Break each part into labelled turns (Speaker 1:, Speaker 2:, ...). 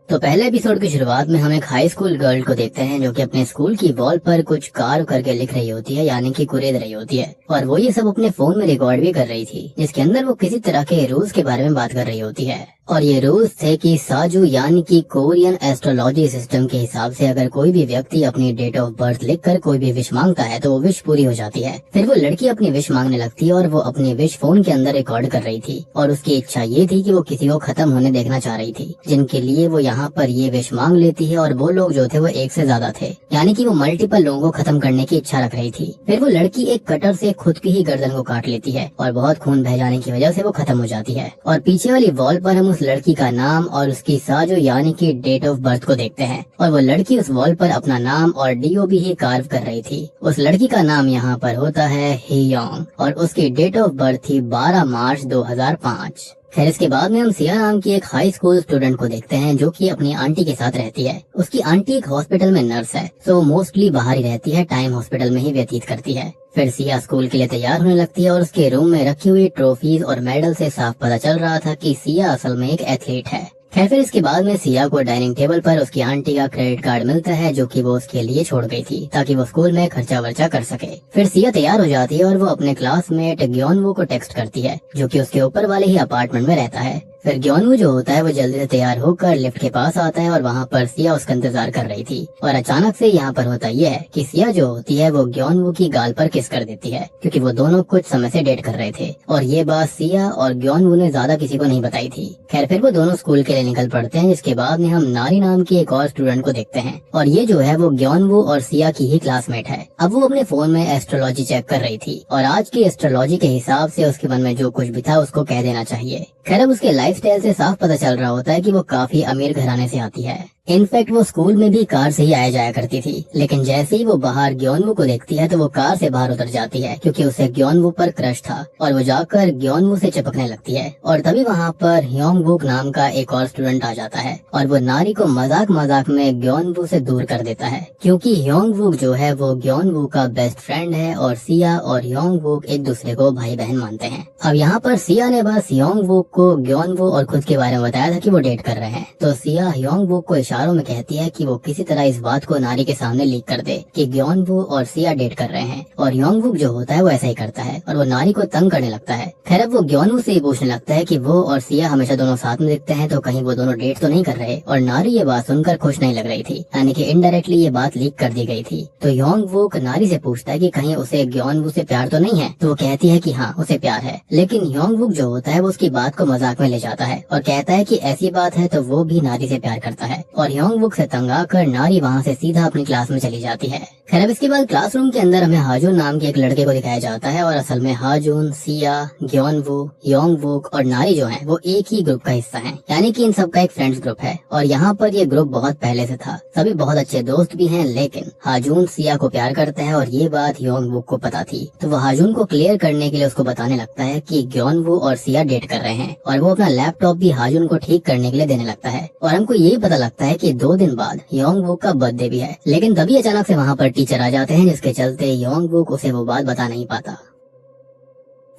Speaker 1: तो पहले एपिसोड की शुरुआत में हम एक हाई स्कूल गर्ल को देखते हैं जो कि अपने स्कूल की वॉल पर कुछ कार्व करके लिख रही होती है, यानी कि कुरेद रही होती है। और वो ये सब अपने फोन में रिकॉर्ड भी कर रही थी, जिसके अंदर वो किसी तरह के रूल्स के बारे में बात कर रही होती है। और ये रूल्स थे कि साजू यानी कि कोरियन एस्ट्रोलॉजी सिस्टम के हिसाब से अगर कोई भी व्यक्ति अपनी डेट ऑफ बर्थ लिखकर कोई भी विश मांगता है तो वो विश पूरी हो जाती है। फिर वो लड़की अपनी विश मांगने लगती है और वो अपनी विश फोन के अंदर रिकॉर्ड कर रही थी। और उसकी इच्छा ये थी कि वो किसी को खत्म होने देखना चाह रही थी, जिनके लिए वो यहाँ पर ये विश मांग लेती है। और वो लोग जो थे वो एक से ज्यादा थे, यानी कि वो मल्टीपल लोगों को खत्म करने की इच्छा रख रही थी। फिर वो लड़की एक कटर से खुद की ही गर्दन को काट लेती है और बहुत खून बह जाने की वजह से वो खत्म हो जाती है। और पीछे वाली वॉल पर हम उस लड़की का नाम और उसकी साजो यानी कि डेट ऑफ बर्थ को देखते हैं। और वो लड़की उस वॉल पर अपना नाम और डीओबी ही कार्व कर रही थी। उस लड़की का नाम यहाँ पर होता है हियोंग और उसकी डेट ऑफ बर्थ थी 12 मार्च 2005। फिर इसके बाद में हम सिया नाम की एक हाई स्कूल स्टूडेंट को देखते हैं जो कि अपनी आंटी के साथ रहती है। उसकी आंटी एक हॉस्पिटल में नर्स है, तो मोस्टली बाहर ही रहती है, टाइम हॉस्पिटल में ही व्यतीत करती है। फिर सिया स्कूल के लिए तैयार होने लगती है और उसके रूम में रखी हुई ट्रॉफीज और मेडल से साफ पता चल रहा था कि सिया असल में एक एथलीट है। खैर फिर इसके बाद में सिया को डाइनिंग टेबल पर उसकी आंटी का क्रेडिट कार्ड मिलता है जो कि वो उसके लिए छोड़ गई थी ताकि वो स्कूल में खर्चा वर्चा कर सके। फिर सिया तैयार हो जाती है और वो अपने क्लासमेट ग्योनवू को टेक्स्ट करती है जो कि उसके ऊपर वाले ही अपार्टमेंट में रहता है। फिर ग्योनवू जो होता है वो जल्दी से तैयार होकर लिफ्ट के पास आता है और वहाँ पर सिया उसका इंतजार कर रही थी। और अचानक से यहाँ पर होता ये है कि सिया जो होती है वो ग्योनवू की गाल पर किस कर देती है, क्योंकि वो दोनों कुछ समय से डेट कर रहे थे। और ये बात सिया और ग्योनवू ने ज्यादा किसी को नहीं बताई थी। खैर फिर वो दोनों स्कूल के लिए निकल पड़ते हैं, जिसके बाद में हम नारी नाम की एक और स्टूडेंट को देखते हैं। और ये जो है वो ग्योनवू और सिया की ही क्लासमेट है। अब वो अपने फोन में एस्ट्रोलॉजी चेक कर रही थी और आज की एस्ट्रोलॉजी के हिसाब से उसके मन में जो कुछ भी था उसको कह देना चाहिए। खैर अब उसके लाइफस्टाइल से साफ पता चल रहा होता है कि वो काफी अमीर घराने से आती है। इनफैक्ट वो स्कूल में भी कार से ही आया जाया करती थी, लेकिन जैसे ही वो बाहर ग्योनवू को देखती है तो वो कार से बाहर उतर जाती है क्योंकि उसे ग्योनवू पर क्रश था और वो जाकर ग्योनवू से चिपकने लगती है। और तभी वहाँ पर ह्योंगवुक नाम का एक और स्टूडेंट आ जाता है और वो नारी को मजाक मजाक में ग्योनवू से दूर कर देता है, क्योंकि ह्योंगवुक जो है वो ग्योनवू का बेस्ट फ्रेंड है और सिया और ह्योंगवुक एक दूसरे को भाई बहन मानते हैं। अब यहाँ पर सिया ने बस ह्योंगवुक को ग्योनवू और खुद के बारे में बताया था कि वो डेट कर रहे हैं, तो सिया ह्योंगवुक को इशारों में कहती है कि वो किसी तरह इस बात को नारी के सामने लीक कर दे कि ग्योनवू और सिया डेट कर रहे हैं। और ह्योंगवुक जो होता है वो ऐसा ही करता है और वो नारी को तंग करने लगता है। खैर अब वो ग्योनवू से ही पूछने लगता है कि वो और सिया हमेशा दोनों साथ में दिखते हैं, तो कहीं वो दोनों डेट तो नहीं कर रहे। और नारी ये बात सुनकर खुश नहीं लग रही थी, यानी कि इनडायरेक्टली ये बात लीक कर दी गई थी। तो ह्योंगवुक नारी से पूछता है कि कहीं उसे ग्योनवू से प्यार तो नहीं है, तो वो कहती है कि हाँ उसे प्यार है। लेकिन ह्योंगवुक जो होता है वो उसकी बात को मजाक में ले जाता है और कहता है कि ऐसी बात है तो वो भी नारी से प्यार करता है। और ह्योंगवुक से तंग आकर नारी वहाँ से सीधा अपनी क्लास में चली जाती है। खैर अब इसके बाद क्लासरूम के अंदर हमें हाजून नाम के एक लड़के को दिखाया जाता है और असल में हाजून, सिया, ग्योनवू, ह्योंगवुक और नारी जो है वो एक ही ग्रुप का हिस्सा है, यानी कि इन सबका एक फ्रेंड्स ग्रुप है। और यहाँ पर ये ग्रुप बहुत पहले से था, सभी बहुत अच्छे दोस्त भी हैं। लेकिन हाजून सिया को प्यार करता है और ये बात ह्योंगवुक को पता थी, तो वो हाजून को क्लियर करने के लिए उसको बताने लगता है कि ग्योनवू और सिया डेट कर रहे हैं। और वो अपना लैपटॉप भी हाजून को ठीक करने के लिए देने लगता है। और हमको यही पता लगता है कि 2 दिन बाद ह्योंगवुक का बर्थडे भी है। लेकिन तभी अचानक से वहाँ पर टीचर आ जाते हैं, जिसके चलते ह्योंगवुक उसे वो बात बता नहीं पाता।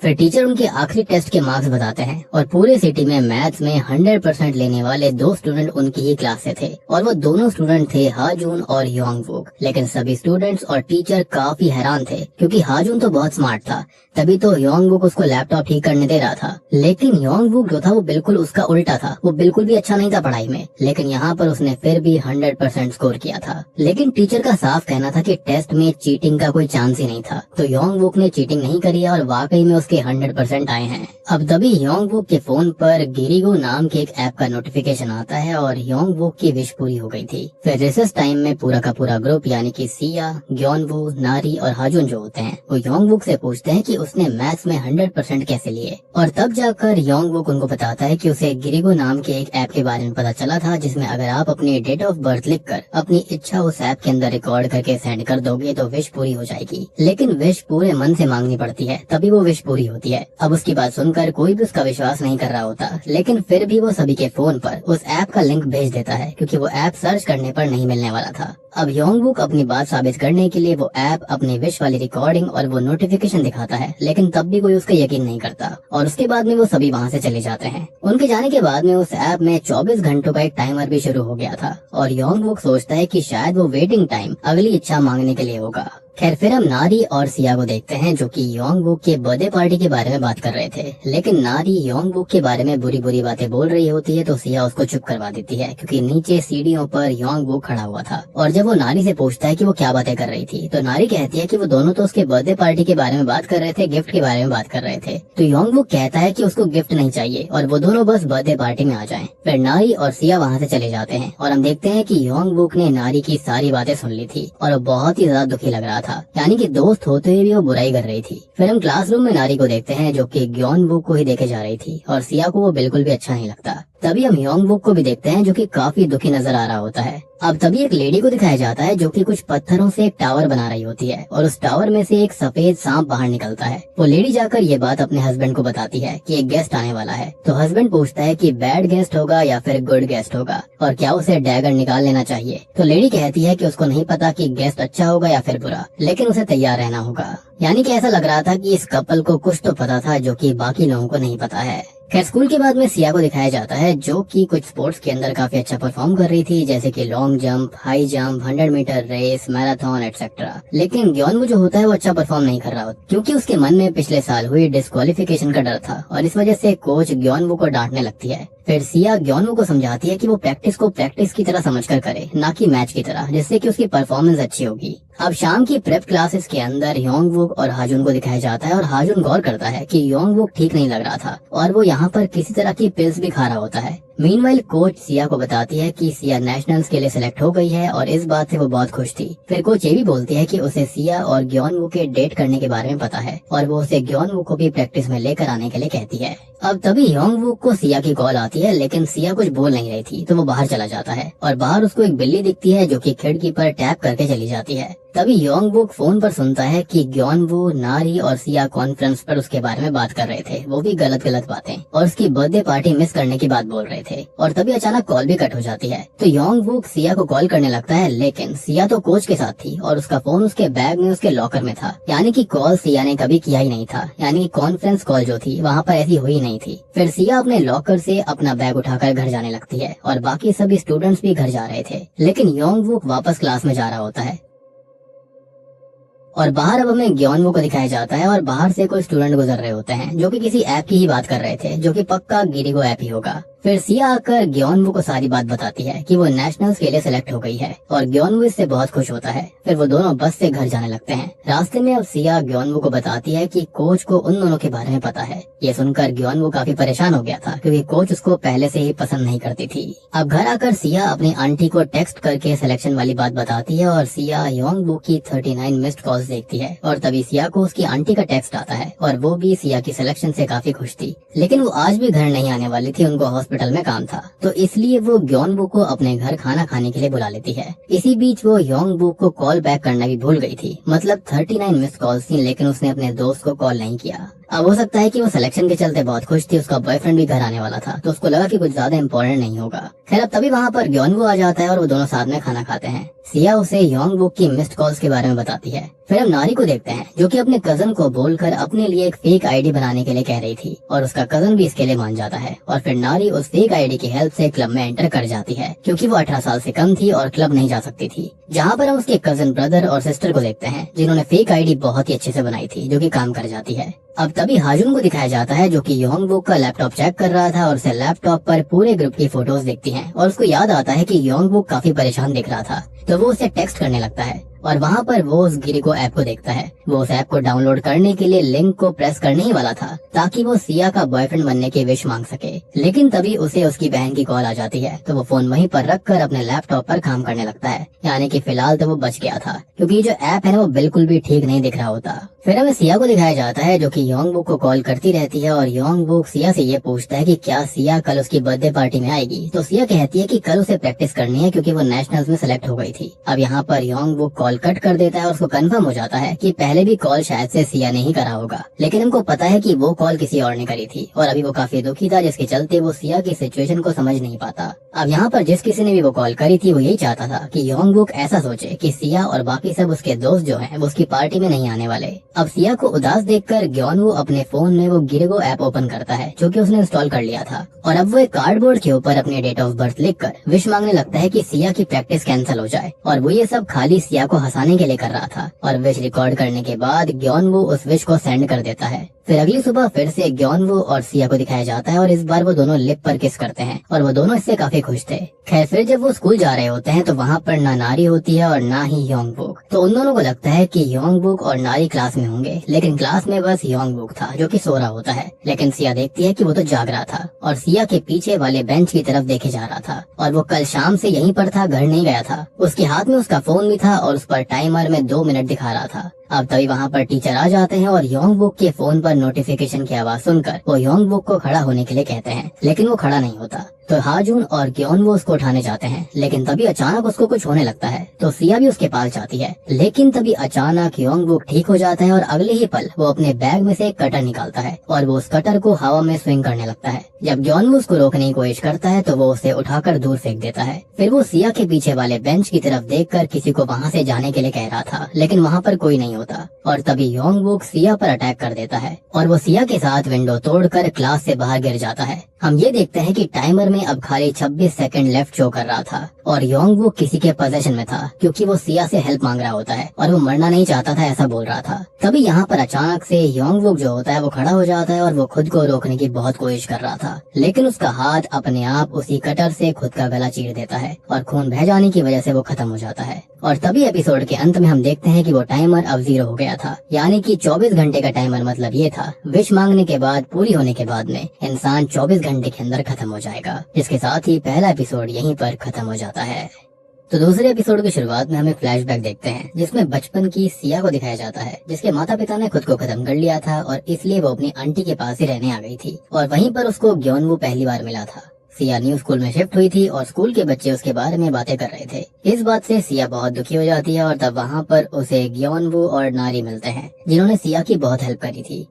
Speaker 1: फिर टीचर उनके आखिरी टेस्ट के मार्क्स बताते हैं और पूरे सिटी में मैथ्स में 100% लेने वाले 2 स्टूडेंट उनकी ही क्लास से थे और वो दोनों स्टूडेंट थे हाजून और ह्योंगवुक। लेकिन सभी स्टूडेंट्स और टीचर काफी हैरान थे क्योंकि हाजून तो बहुत स्मार्ट था, तभी तो ह्योंगवुक उसको लैपटॉप ठीक करने दे रहा था। लेकिन ह्योंगवुक जो था वो बिल्कुल उसका उल्टा था, वो बिल्कुल भी अच्छा नहीं था पढ़ाई में। लेकिन यहाँ पर उसने फिर भी 100% स्कोर किया था। लेकिन टीचर का साफ कहना था कि टेस्ट में चीटिंग का कोई चांस ही नहीं था, तो ह्योंगवुक ने चीटिंग नहीं करी और वाकई में के 100% आए हैं। अब तभी ह्योंगवुक के फोन पर गिरिगो नाम के एक ऐप का नोटिफिकेशन आता है और ह्योंगवुक की विश पूरी हो गई थी। फिर रिसेस टाइम में पूरा का पूरा ग्रुप यानी कि सिया, ग्योनवू, नारी और हाजून जो होते हैं वो ह्योंगवुक से पूछते हैं कि उसने मैथ्स में 100% कैसे लिए। और तब जाकर ह्योंगवुक उनको बताता है कि उसे गिरिगो नाम के एक ऐप के बारे में पता चला था, जिसमें अगर आप अपनी डेट ऑफ बर्थ लिखकर अपनी इच्छा उस ऐप के अंदर रिकॉर्ड करके सेंड कर दोगे तो विश पूरी हो जाएगी। लेकिन विश पूरे मन से मांगनी पड़ती है, तभी वो विश पूरी पूरी होती है। अब उसकी बात सुनकर कोई भी उसका विश्वास नहीं कर रहा होता, लेकिन फिर भी वो सभी के फोन पर उस ऐप का लिंक भेज देता है क्योंकि वो ऐप सर्च करने पर नहीं मिलने वाला था। अब योंगबुक अपनी बात साबित करने के लिए वो ऐप अपनी विश वाली रिकॉर्डिंग और वो नोटिफिकेशन दिखाता है, लेकिन तब भी कोई उसका यकीन नहीं करता और उसके बाद में वो सभी वहाँ से चले जाते हैं। उनके जाने के बाद में उस ऐप में 24 घंटों का एक टाइमर भी शुरू हो गया था और योंगबुक सोचता है कि शायद वो वेटिंग टाइम अगली इच्छा मांगने के लिए होगा। खैर फिर हम नारी और सिया को देखते हैं जो कि योंगबुक के बर्थडे पार्टी के बारे में बात कर रहे थे, लेकिन नारी योंगबुक के बारे में बुरी बुरी बातें बोल रही होती है तो सिया उसको चुप करवा देती है क्योंकि नीचे सीढ़ियों पर योंगबुक खड़ा हुआ था। और जब वो नारी से पूछता है कि वो क्या बातें कर रही थी तो नारी कहती है कि वो दोनों तो उसके बर्थडे पार्टी के बारे में बात कर रहे थे, गिफ्ट के बारे में बात कर रहे थे। तो योंगबुक कहता है कि उसको गिफ्ट नहीं चाहिए और वो दोनों बस बर्थडे पार्टी में आ जाएं। फिर नारी और सिया वहाँ से चले जाते हैं और हम देखते हैं कि योंगबुक ने नारी की सारी बातें सुन ली थी और वो बहुत ही ज्यादा दुखी लग रहा था, यानी कि दोस्त होते हुए भी वो बुराई कर रही थी। फिर हम क्लासरूम में नारी को देखते हैं जो कि योंगबुक को ही देखे जा रही थी और सिया को वो बिल्कुल भी अच्छा नहीं लगता। तभी हम योंगबुक को भी देखते हैं जो कि काफी दुखी नजर आ रहा होता है। अब तभी एक लेडी को दिखाया जाता है जो कि कुछ पत्थरों से एक टावर बना रही होती है और उस टावर में से एक सफेद सांप बाहर निकलता है। वो लेडी जाकर ये बात अपने हस्बैंड को बताती है कि एक गेस्ट आने वाला है। तो हस्बैंड पूछता है कि बैड गेस्ट होगा या फिर गुड गेस्ट होगा और क्या उसे डैगर निकाल लेना चाहिए। तो लेडी कहती है कि उसको नहीं पता कि गेस्ट अच्छा होगा या फिर बुरा, लेकिन उसे तैयार रहना होगा। यानी कि ऐसा लग रहा था कि इस कपल को कुछ तो पता था जो कि बाकी लोगों को नहीं पता है। खैर स्कूल के बाद में सिया को दिखाया जाता है जो कि कुछ स्पोर्ट्स के अंदर काफी अच्छा परफॉर्म कर रही थी, जैसे कि long jump, high jump, 100 meter race, marathon etcetera. लेकिन ग्योनवू जो होता है वो अच्छा परफॉर्म नहीं कर रहा होता क्योंकि उसके मन में पिछले साल हुई डिस्क्वालिफिकेशन का डर था और इस वजह से कोच ग्योनवू को डांटने लगती है। फिर सिया ग्योनवू को समझाती है कि वो प्रैक्टिस को प्रैक्टिस की तरह समझकर करे, ना कि मैच की तरह, जिससे कि उसकी परफॉर्मेंस अच्छी होगी। अब शाम की प्रेप क्लासेस के अंदर योंगबुक और हाजुन को दिखाया जाता है और हाजुन गौर करता है कि योंगबुक ठीक नहीं लग रहा था और वो यहाँ पर किसी तरह की पिल्स भी खा रहा होता है। मीनवाइल कोच सिया को बताती है कि सिया नेशनल्स के लिए सिलेक्ट हो गई है और इस बात से वो बहुत खुश थी। फिर कोच ये भी बोलती है कि उसे सिया और ग्योनवू के डेट करने के बारे में पता है और वो उसे ग्योनवू को भी प्रैक्टिस में लेकर आने के लिए कहती है। अब तभी योंगबुक को सिया की कॉल आती है, लेकिन सिया कुछ बोल नहीं रही थी तो वो बाहर चला जाता है और बाहर उसको एक बिल्ली दिखती है जो कि खिड़की पर टैप करके चली जाती है। तभी योंगबुक फोन पर सुनता है कि ग्योनवू, नारी और सिया कॉन्फ्रेंस पर उसके बारे में बात कर रहे थे, वो भी गलत गलत बातें, और उसकी बर्थडे पार्टी मिस करने की बात बोल रहे थे। और तभी अचानक कॉल भी कट हो जाती है तो योंगबुक सिया को कॉल करने लगता है, लेकिन सिया तो कोच के साथ थी और उसका फोन उसके बैग में उसके लॉकर में था, यानी कि कॉल सिया ने कभी किया ही नहीं था, यानी कॉन्फ्रेंस कॉल जो थी वहाँ पर ऐसी हुई नहीं थी। फिर सिया अपने लॉकर से अपना बैग उठाकर घर जाने लगती है और बाकी सभी स्टूडेंट्स भी घर जा रहे थे, लेकिन योंगबुक वापस क्लास में जा रहा होता है। और बाहर अब हमें ग्योनवू को दिखाया जाता है और बाहर से कोई स्टूडेंट गुजर रहे होते हैं जो कि किसी ऐप की ही बात कर रहे थे, जो कि पक्का गिरिगो ऐप ही होगा। फिर सिया आकर ग्योनवू को सारी बात बताती है कि वो नेशनल्स के लिए सिलेक्ट हो गई है और ग्योनवू इससे बहुत खुश होता है। फिर वो दोनों बस से घर जाने लगते हैं। रास्ते में अब सिया ग्योनवू को बताती है कि कोच को उन दोनों के बारे में पता है। ये सुनकर ग्योनवू काफी परेशान हो गया था क्योंकि कोच उसको पहले से ही पसंद नहीं करती थी। अब घर आकर सिया अपनी आंटी को टेक्स्ट करके सिलेक्शन वाली बात बताती है और सिया योंगबू की 39 मिस्ड कॉल्स देखती है और तभी सिया को उसकी आंटी का टेक्स्ट आता है और वो भी सिया की सिलेक्शन से काफी खुश थी, लेकिन वो आज भी घर नहीं आने वाली थी, उनको हॉस्पिटल में काम था, तो इसलिए वो ग्योनवू को अपने घर खाना खाने के लिए बुला लेती है। इसी बीच वो योंगबू को कॉल बैक करना भी भूल गई थी, मतलब 39 मिस कॉल्स थी, लेकिन उसने अपने दोस्त को कॉल नहीं किया। अब हो सकता है कि वो सिलेक्शन के चलते बहुत खुश थी, उसका बॉयफ्रेंड भी घर आने वाला था तो उसको लगा कि कुछ ज्यादा इम्पोर्टेंट नहीं होगा। खैर अब तभी वहाँ पर ग्योनवू आ जाता है और वो दोनों साथ में खाना खाते हैं। सिया उसे योंगबू की मिस्ड कॉल्स के बारे में बताती है। फिर हम नारी को देखते हैं जो कि अपने कजन को बोलकर अपने लिए एक फेक आईडी बनाने के लिए कह रही थी और उसका कजन भी इसके लिए मान जाता है और फिर नारी उस फेक आईडी की हेल्प से क्लब में एंटर कर जाती है क्योंकि वो 18 साल से कम थी और क्लब नहीं जा सकती थी। जहाँ पर हम उसके कजन ब्रदर और सिस्टर को देखते हैं जिन्होंने फेक आईडी बहुत ही अच्छे से बनाई थी जो कि काम कर जाती है। अब तभी हाजुन को दिखाया जाता है जो कि योंगबुक का लैपटॉप चेक कर रहा था और उसे लैपटॉप पर पूरे ग्रुप की फोटोज दिखती हैं और उसको याद आता है कि योंगबुक काफी परेशान दिख रहा था, तो वो उसे टेक्स्ट करने लगता है और वहाँ पर वो उस गिरिगो ऐप को देखता है। वो उस ऐप को डाउनलोड करने के लिए लिंक को प्रेस करने ही वाला था ताकि वो सिया का बॉयफ्रेंड बनने की विश मांग सके, लेकिन तभी उसे उसकी बहन की कॉल आ जाती है तो वो फोन वहीं पर रखकर अपने लैपटॉप पर काम करने लगता है। यानी कि फिलहाल तो वो बच गया था क्योंकि जो ऐप है ना वो बिल्कुल भी ठीक नहीं दिख रहा होता। फिर हमें सिया को दिखाया जाता है जो कि योंगबुक को कॉल करती रहती है और योंगबुक सिया से ये पूछता है कि क्या सिया कल उसकी बर्थडे पार्टी में आएगी। तो सिया कहती है कि कल उसे प्रैक्टिस करनी है क्योंकि वो नेशनल्स में सेलेक्ट हो गई थी। अब यहाँ पर योंगबुक कॉल कट कर देता है और उसको कंफर्म हो जाता है कि पहले भी कॉल शायद से सिया ने ही करा होगा, लेकिन हमको पता है कि वो कॉल किसी और ने करी थी और अभी वो काफी दुखी था, जिसके चलते वो सिया की सिचुएशन को समझ नहीं पाता। अब यहाँ पर जिस किसी ने भी वो कॉल करी थी वो यही चाहता था कि योंगबुक ऐसा सोचे कि सिया और बाकी सब उसके दोस्त जो हैं वो उसकी पार्टी में नहीं आने वाले। अब सिया को उदास देखकर ग्योनवू अपने फोन में वो गिरगो ऐप ओपन करता है जो कि उसने इंस्टॉल कर लिया था और अब वो एक कार्डबोर्ड के ऊपर अपने डेट ऑफ बर्थ लिखकर विश मांगने लगता है कि सिया की प्रैक्टिस कैंसिल हो जाए। और वो ये सब खाली सिया को हंसाने के लिए कर रहा था। और विश रिकॉर्ड करने के बाद ग्योनवू उस विश को सेंड कर देता है। फिर अगली सुबह फिर से ग्योनवू और सिया को दिखाया जाता है और इस बार वो दोनों लिप पर किस करते हैं और वो दोनों इससे काफी खुश थे। खैर फिर जब वो स्कूल जा रहे होते हैं तो वहाँ पर ना नारी होती है और ना ही योंगबुक। तो उन दोनों को लगता है कि योंगबुक और नारी क्लास में होंगे, लेकिन क्लास में बस योंगबुक था जो कि सो रहा होता है। लेकिन सिया देखती है कि वो तो जाग रहा था और सिया के पीछे वाले बेंच की तरफ देखे जा रहा था और वो कल शाम से यहीं पर था, घर नहीं गया था। उसके हाथ में उसका फोन भी था और उस पर टाइमर में 2 मिनट दिखा रहा था। अब तभी वहाँ पर टीचर आ जाते हैं और योंगबुक के फोन पर नोटिफिकेशन की आवाज सुनकर वो योंगबुक को खड़ा होने के लिए कहते हैं, लेकिन वो खड़ा नहीं होता। तो हाजून और ग्योनवू उसको उठाने जाते हैं, लेकिन तभी अचानक उसको कुछ होने लगता है। तो सिया भी उसके पास जाती है, लेकिन तभी अचानक योंगबुक ठीक हो जाता है और अगले ही पल वो अपने बैग में से एक कटर निकालता है और वो उस कटर को हवा में स्विंग करने लगता है। जब ग्योनवू उसको रोकने की कोशिश करता है तो वो उसे उठाकर दूर फेंक देता है। फिर वो सिया के पीछे वाले बेंच की तरफ देखकर किसी को वहाँ से जाने के लिए कह रहा था, लेकिन वहाँ पर कोई नहीं होता। और तभी योंगबुक सिया पर अटैक कर देता है और वो सिया के साथ विंडो तोड़कर क्लास से बाहर गिर जाता है। हम ये देखते हैं कि टाइमर में अब खाली 26 सेकंड लेफ्ट शो कर रहा था और योंगबुक किसी के पोजीशन में था क्योंकि वो सिया से हेल्प मांग रहा होता है और वो मरना नहीं चाहता था, ऐसा बोल रहा था। तभी यहाँ पर अचानक से योंगबुक जो होता है वो खड़ा हो जाता है और वो खुद को रोकने की बहुत कोशिश कर रहा था, लेकिन उसका हाथ अपने आप उसी कटर से खुद का गला चीर देता है और खून बह जाने की वजह से वो खत्म हो जाता है। और तभी एपिसोड के अंत में हम देखते हैं कि वो टाइमर अब 0 हो गया था, यानी कि 24 घंटे का टाइमर। मतलब ये था विश मांगने के बाद पूरी होने के बाद में इंसान 24 घंटे के अंदर खत्म हो जाएगा, जिसके साथ ही पहला एपिसोड यहीं पर खत्म हो जाता है। तो दूसरे एपिसोड की शुरुआत में हमें फ्लैशबैक देखते हैं जिसमें बचपन की सिया को दिखाया जाता है जिसके माता पिता ने खुद को खत्म कर लिया था और इसलिए वो अपनी आंटी के पास ही रहने आ गई थी और वहीं पर उसको ग्योनवू पहली बार मिला था। सिया न्यू स्कूल में शिफ्ट हुई थी और स्कूल के बच्चे उसके बारे में बातें कर रहे थे। इस बात से सिया बहुत दुखी हो जाती है और तब वहाँ पर उसे ग्योनवू और नारी मिलते हैं जिन्होंने सिया की बहुत हेल्प करी थी।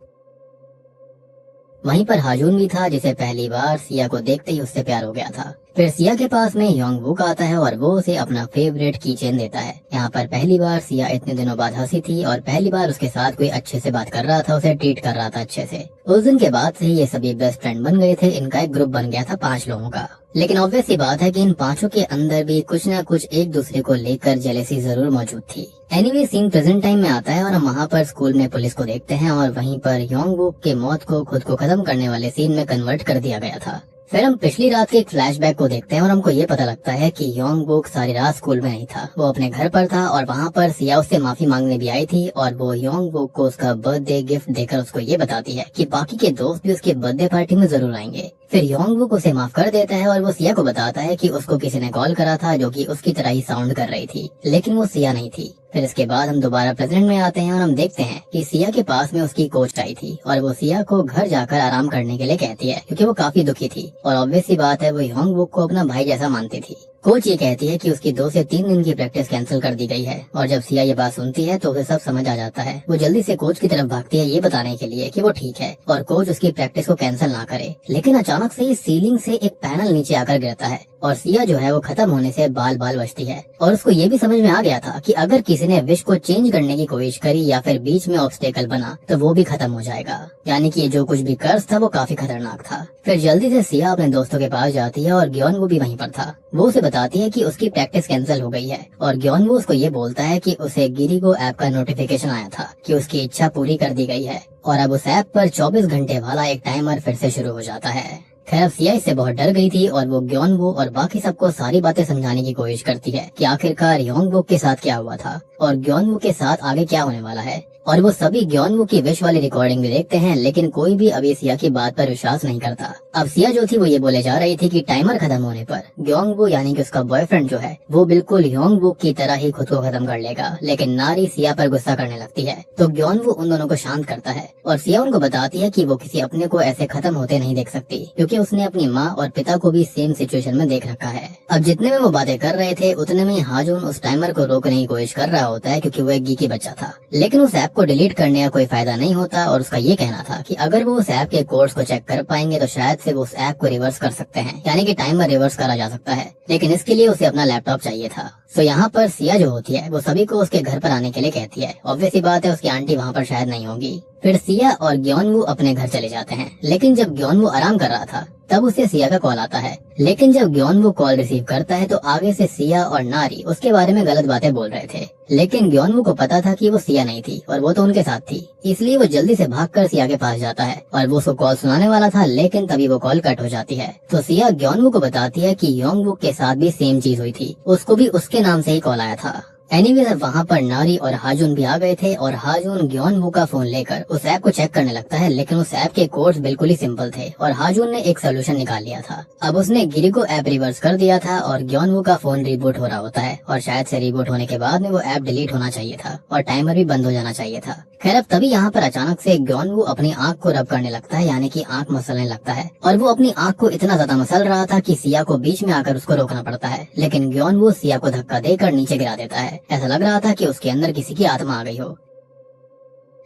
Speaker 1: वहीं पर हाजून भी था जिसे पहली बार सिया को देखते ही उससे प्यार हो गया था। फिर सिया के पास में योंगबुक आता है और वो उसे अपना फेवरेट की चेन देता है। यहाँ पर पहली बार सिया इतने दिनों बाद हंसी थी और पहली बार उसके साथ कोई अच्छे से बात कर रहा था, उसे ट्रीट कर रहा था अच्छे से। उस दिन के बाद से ही ये सभी बेस्ट फ्रेंड बन गए थे। इनका एक ग्रुप बन गया था 5 लोगों का। लेकिन ऑब्वियस सी बात है कि इन 5 के अंदर भी कुछ न कुछ एक दूसरे को लेकर जेलेसी जरूर मौजूद थी। एनीवे सीन प्रेजेंट टाइम में आता है और हम वहाँ पर स्कूल में पुलिस को देखते हैं और वहीं पर योंगबुक के मौत को खुद को खत्म करने वाले सीन में कन्वर्ट कर दिया गया था। फिर हम पिछली रात के एक फ्लैशबैक को देखते हैं और हमको ये पता लगता है कि योंगबुक सारी रात स्कूल में नहीं था, वो अपने घर पर था और वहाँ पर सिया उससे माफी मांगने भी आई थी और वो योंगबुक को उसका बर्थडे गिफ्ट देकर उसको ये बताती है कि बाकी के दोस्त भी उसके बर्थडे पार्टी में जरूर आएंगे। फिर योंगबुक उसे माफ कर देता है और वो सिया को बताता है कि उसको किसी ने कॉल करा था जो कि उसकी तरह ही साउंड कर रही थी, लेकिन वो सिया नहीं थी। फिर इसके बाद हम दोबारा प्रेजेंट में आते हैं और हम देखते हैं कि सिया के पास में उसकी कोच आई थी और वो सिया को घर जाकर आराम करने के लिए कहती है क्योंकि वो काफी दुखी थी और ऑब्वियस सी बात है वो योंगबुक को अपना भाई जैसा मानती थी। कोच ये कहती है कि उसकी 2 से 3 दिन की प्रैक्टिस कैंसिल कर दी गई है और जब सिया ये बात सुनती है तो उसे सब समझ आ जाता है। वो जल्दी से कोच की तरफ भागती है ये बताने के लिए कि वो ठीक है और कोच उसकी प्रैक्टिस को कैंसिल ना करे। लेकिन अचानक से सीलिंग से एक पैनल नीचे आकर गिरता है और सिया जो है वो खत्म होने से बाल बाल बचती है और उसको ये भी समझ में आ गया था कि अगर किसी ने विश को चेंज करने की कोशिश करी या फिर बीच में ऑब्स्टेकल बना तो वो भी खत्म हो जाएगा, यानी कि जो कुछ भी कर्ज था वो काफी खतरनाक था। फिर जल्दी से सिया अपने दोस्तों के पास जाती है और ग्योनवू भी वहीं पर था। वो उसे बताती है कि उसकी प्रैक्टिस कैंसिल हो गई है और ग्योनवू उसको ये बोलता है कि उसे गिरिगो ऐप का नोटिफिकेशन आया था कि उसकी इच्छा पूरी कर दी गई है और अब उस ऐप पर 24 घंटे वाला एक टाइमर फिर से शुरू हो जाता है। खैर सिया इससे बहुत डर गई थी और वो ग्योनवू और बाकी सबको सारी बातें समझाने की कोशिश करती है कि आखिरकार योंगबुक के साथ क्या हुआ था और ग्योनवू के साथ आगे क्या होने वाला है और वो सभी ग्योनवू की विश वाली रिकॉर्डिंग भी देखते हैं, लेकिन कोई भी अभी सिया की बात पर विश्वास नहीं करता। अब सिया जो थी वो ये बोले जा रही थी कि टाइमर खत्म होने पर ग्योंगवू यानी कि उसका बॉयफ्रेंड जो है वो बिल्कुल योंगवू की तरह ही खुद को खत्म कर लेगा। लेकिन नारी सिया पर गुस्सा करने लगती है तो ग्योनवू उन दोनों को शांत करता है और सिया उनको बताती है कि वो किसी अपने को ऐसे खत्म होते नहीं देख सकती, क्योंकि उसने अपनी माँ और पिता को भी सेम सिचुएशन में देख रखा है। अब जितने में वो बातें कर रहे थे उतने में हाजुन उस टाइमर को रोकने की कोशिश कर रहा होता है, क्योंकि वो एक गीकी बच्चा था। लेकिन उस ऐप को डिलीट करने का कोई फायदा नहीं होता और उसका ये कहना था कि अगर वो उस ऐप के कोड्स को चेक कर पाएंगे तो शायद से वो उस ऐप को रिवर्स कर सकते हैं, यानी कि टाइमर रिवर्स करा जा सकता है। लेकिन इसके लिए उसे अपना लैपटॉप चाहिए था। तो यहाँ पर सिया जो होती है वो सभी को उसके घर पर आने के लिए कहती है। ऑब्वियस सी बात है उसकी आंटी वहाँ पर शायद नहीं होगी। फिर सिया और ग्योनवू अपने घर चले जाते हैं, लेकिन जब ग्योनवू आराम कर रहा था तब उसे सिया का कॉल आता है। लेकिन जब ग्योनवू कॉल रिसीव करता है तो आगे से सिया और नारी उसके बारे में गलत बातें बोल रहे थे। लेकिन ग्योनवू को पता था कि वो सिया नहीं थी और वो तो उनके साथ थी, इसलिए वो जल्दी से भागकर सिया के पास जाता है और वो उसको कॉल सुनाने वाला था, लेकिन तभी वो कॉल कट हो जाती है। तो सिया ग्योनवू को बताती है कि योंगवू के साथ भी सेम चीज हुई थी, उसको भी उसके नाम से ही कॉल आया था। एनीवेज अब वहाँ पर नारी और हाजुन भी आ गए थे और हाजुन ग्योनवू का फोन लेकर उस ऐप को चेक करने लगता है, लेकिन उस ऐप के कोड्स बिल्कुल ही सिंपल थे और हाजुन ने एक सोल्यूशन निकाल लिया था। अब उसने गिरिको ऐप रिवर्स कर दिया था और ग्योनवू का फोन रिबूट हो रहा होता है और शायद से रिबूट होने के बाद में वो ऐप डिलीट होना चाहिए था और टाइमर भी बंद हो जाना चाहिए था। खैर अब तभी यहाँ पर अचानक से ग्योनवू अपनी आंख को रब करने लगता है, यानी कि आंख मसलने लगता है और वो अपनी आंख को इतना ज्यादा मसल रहा था कि सिया को बीच में आकर उसको रोकना पड़ता है। लेकिन ग्योनवू सिया को धक्का देकर नीचे गिरा देता है। ऐसा लग रहा था कि उसके अंदर किसी की आत्मा आ गई हो।